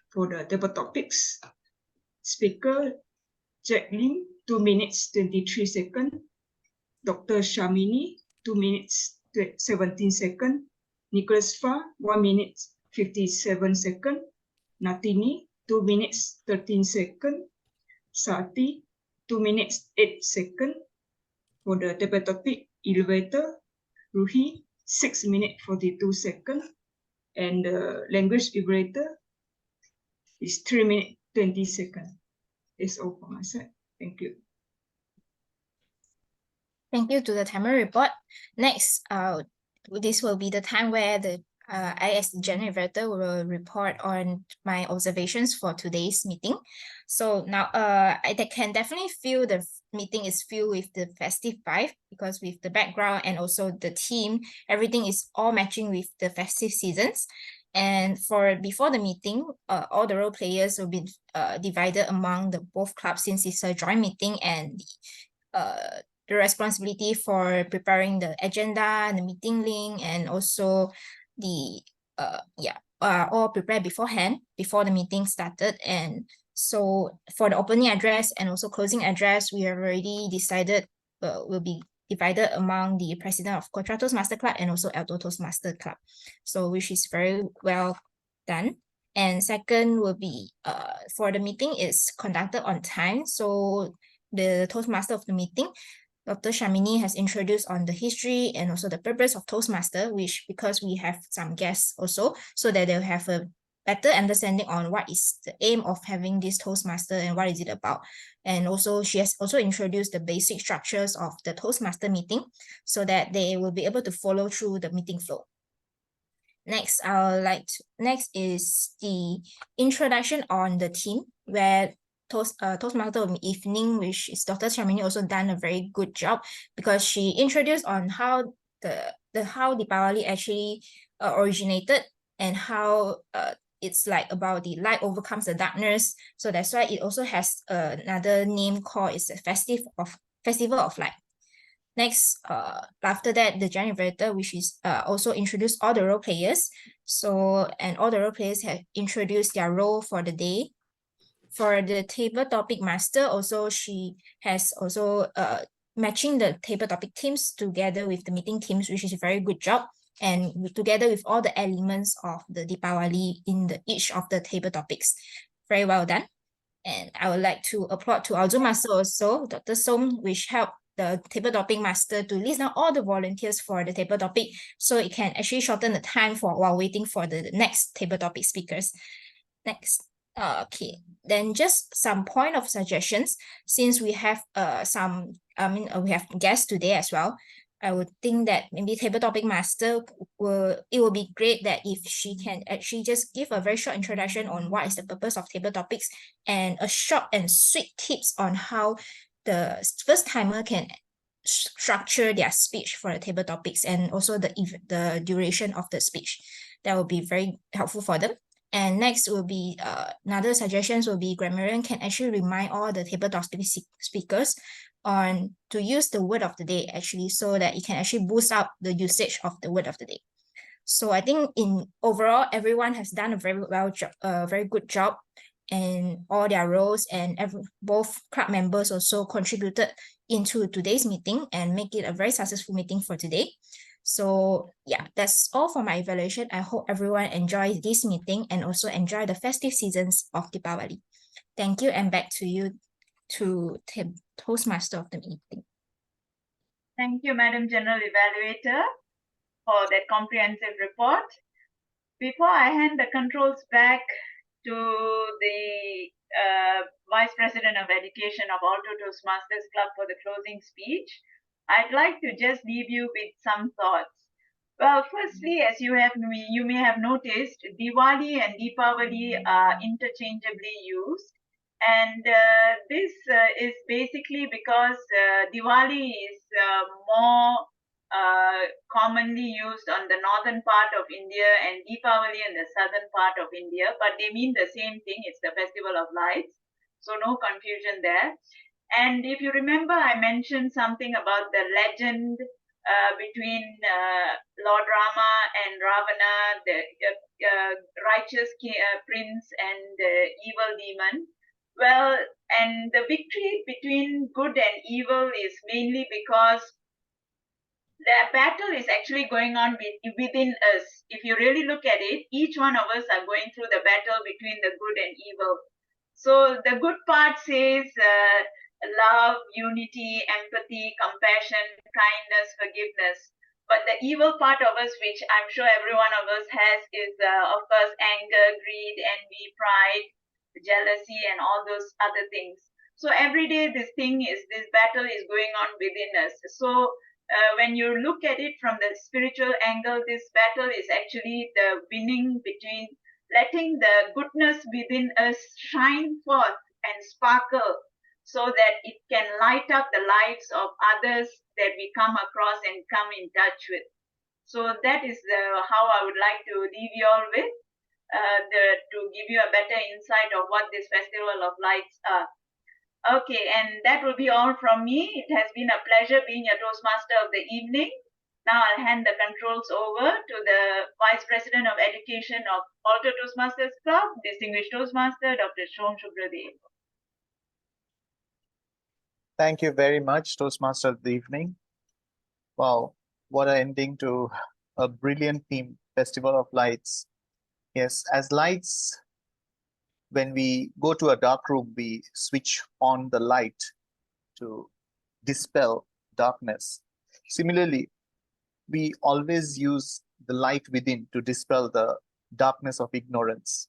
For the table topics, speaker Jack Lim, 2 minutes 23 seconds. Dr. Shamini, 2 minutes 17 seconds. Nicholas Fa, 1 minute 57 seconds. Natini, 2 minutes 13 seconds. Sati, 2 minutes 8 seconds. For the table topic, elevator, Ruhi, 6 minutes 42 seconds. And the language operator is 3 minutes 20 seconds. That's all for my side. Thank you. Thank you to the timer report. Next, this will be the time where I, as the general operator, will report on my observations for today's meeting. So now, I can definitely feel the meeting is filled with the festive vibe, because with the background and also the theme, everything is all matching with the festive seasons. And before the meeting, all the role players will be divided among the both clubs, since it's a joint meeting, and the responsibility for preparing the agenda and the meeting link, and also the all prepared beforehand before the meeting started. And so for the opening address and also closing address, we have already decided will be divided among the president of KOTRA Toastmaster Club and also ALTO Toastmaster Club, so which is very well done. And second will be for the meeting is conducted on time. So the Toastmaster of the meeting, Dr. Shamini, has introduced on the history and also the purpose of Toastmaster, which because we have some guests also, so that they'll have a better understanding on what is the aim of having this Toastmaster and what is it about. And also she has also introduced the basic structures of the Toastmaster meeting, so that they will be able to follow through the meeting flow. Next, next is the introduction on the theme, where Toastmaster of the evening, which is Dr. Shamini, also done a very good job, because she introduced on how how Deepavali actually originated, and how it's like about the light overcomes the darkness. So that's why it also has another name called it's a Festival of Light. Next, after that, the Giant Inverter, which is also introduced all the role players. So, and all the role players have introduced their role for the day. For the table topic master, also she has also matching the table topic themes together with the meeting themes, which is a very good job. And together with all the elements of the Deepavali in each of the table topics. Very well done. And I would like to applaud to our Zoom master also, Dr. Som, which helped the table topic master to list down all the volunteers for the table topic, so it can actually shorten the time while waiting for the next table topic speakers. Next. Okay, then just some point of suggestions, since we have we have guests today as well. I would think that maybe table topic master it will be great that if she can actually just give a very short introduction on what is the purpose of table topics, and a short and sweet tips on how the first timer can structure their speech for the table topics, and also the duration of the speech. That will be very helpful for them. And next will be another suggestions will be grammarian can actually remind all the table topic speakers on to use the word of the day, actually, so that it can actually boost up the usage of the word of the day. So I think in overall, everyone has done a very good job in all their roles, and both club members also contributed into today's meeting and make it a very successful meeting for today. So yeah, that's all for my evaluation. I hope everyone enjoys this meeting and also enjoy the festive seasons of Deepavali. Thank you, and back to you, to Toastmaster of the meeting. Thank you, Madam General Evaluator, for that comprehensive report. Before I hand the controls back to the Vice President of Education of ALTO Toastmasters Club for the closing speech, I'd like to just leave you with some thoughts. Well, firstly, as you may have noticed, Diwali and Deepavali are interchangeably used. And this is basically because Diwali is more commonly used on the northern part of India, and Deepavali in the southern part of India, but they mean the same thing. It's the Festival of Lights. So no confusion there. And if you remember, I mentioned something about the legend between Lord Rama and Ravana, the righteous prince and evil demon. Well, and the victory between good and evil is mainly because the battle is actually going on within us. If you really look at it, each one of us are going through the battle between the good and evil. So the good part says love, unity, empathy, compassion, kindness, forgiveness. But the evil part of us, which I'm sure every one of us has, is of course anger, greed, envy, pride, jealousy, and all those other things. So every day this battle is going on within us. So when you look at it from the spiritual angle, this battle is actually the winning between letting the goodness within us shine forth and sparkle, so that it can light up the lives of others that we come across and come in touch with. So that is how I would like to leave you all with, to give you a better insight of what this Festival of Lights are. Okay, and that will be all from me. It has been a pleasure being a Toastmaster of the evening. Now I'll hand the controls over to the Vice President of Education of Alto Toastmasters Club, Distinguished Toastmaster, Dr. Shom Subradev. Thank you very much, Toastmaster of the evening. Wow, what an ending to a brilliant theme, Festival of Lights. Yes, as lights, when we go to a dark room, we switch on the light to dispel darkness. Similarly, we always use the light within to dispel the darkness of ignorance.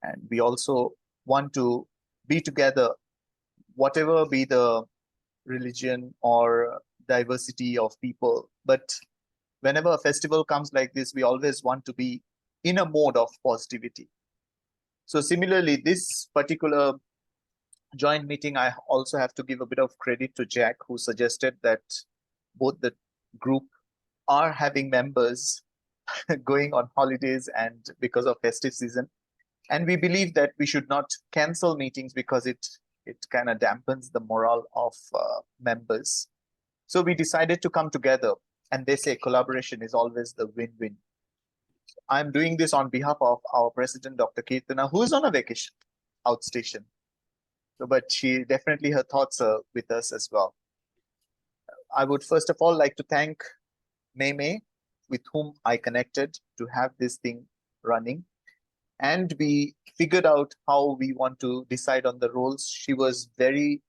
And we also want to be together, whatever be the religion or diversity of people. But whenever a festival comes like this, we always want to be in a mode of positivity. So similarly, this particular joint meeting, I also have to give a bit of credit to Jack, who suggested that both the group are having members going on holidays and because of festive season. And we believe that we should not cancel meetings because it kind of dampens the morale of members. So we decided to come together, and they say collaboration is always the win-win. I'm doing this on behalf of our president, Dr. Kirtana, who is on a vacation outstation. So, but she definitely, her thoughts are with us as well. I would first of all like to thank May, with whom I connected to have this thing running. And we figured out how we want to decide on the roles. She was very,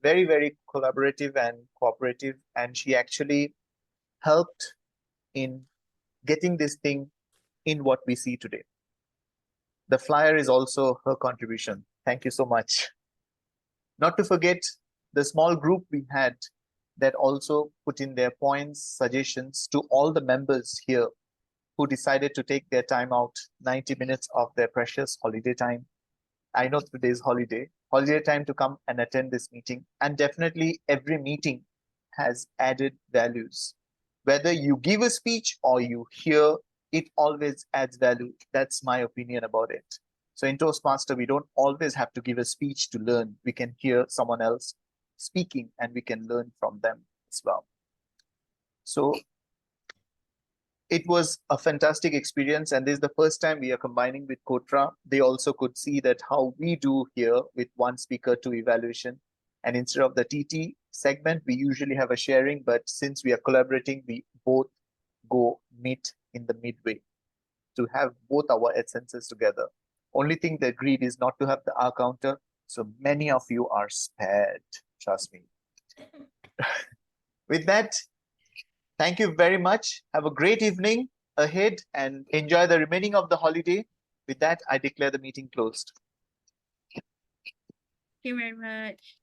very, very collaborative and cooperative. And she actually helped in getting this thing in what we see today. The flyer is also her contribution. Thank you so much. Not to forget the small group we had that also put in their points, suggestions to all the members here who decided to take their time out, 90 minutes of their precious holiday time. I know today's holiday time to come and attend this meeting. And definitely every meeting has added values. Whether you give a speech or you hear, it always adds value. That's my opinion about it. So in Toastmaster, we don't always have to give a speech to learn. We can hear someone else speaking and we can learn from them as well. So it was a fantastic experience, and this is the first time we are combining with KOTRA. They also could see that how we do here with one speaker to evaluation. And instead of the TT segment, we usually have a sharing, but since we are collaborating, we both go meet in the midway to have both our essences together. Only thing they agreed is not to have the R counter. So many of you are spared, trust me. With that, thank you very much. Have a great evening ahead and enjoy the remaining of the holiday. With that, I declare the meeting closed. Thank you very much.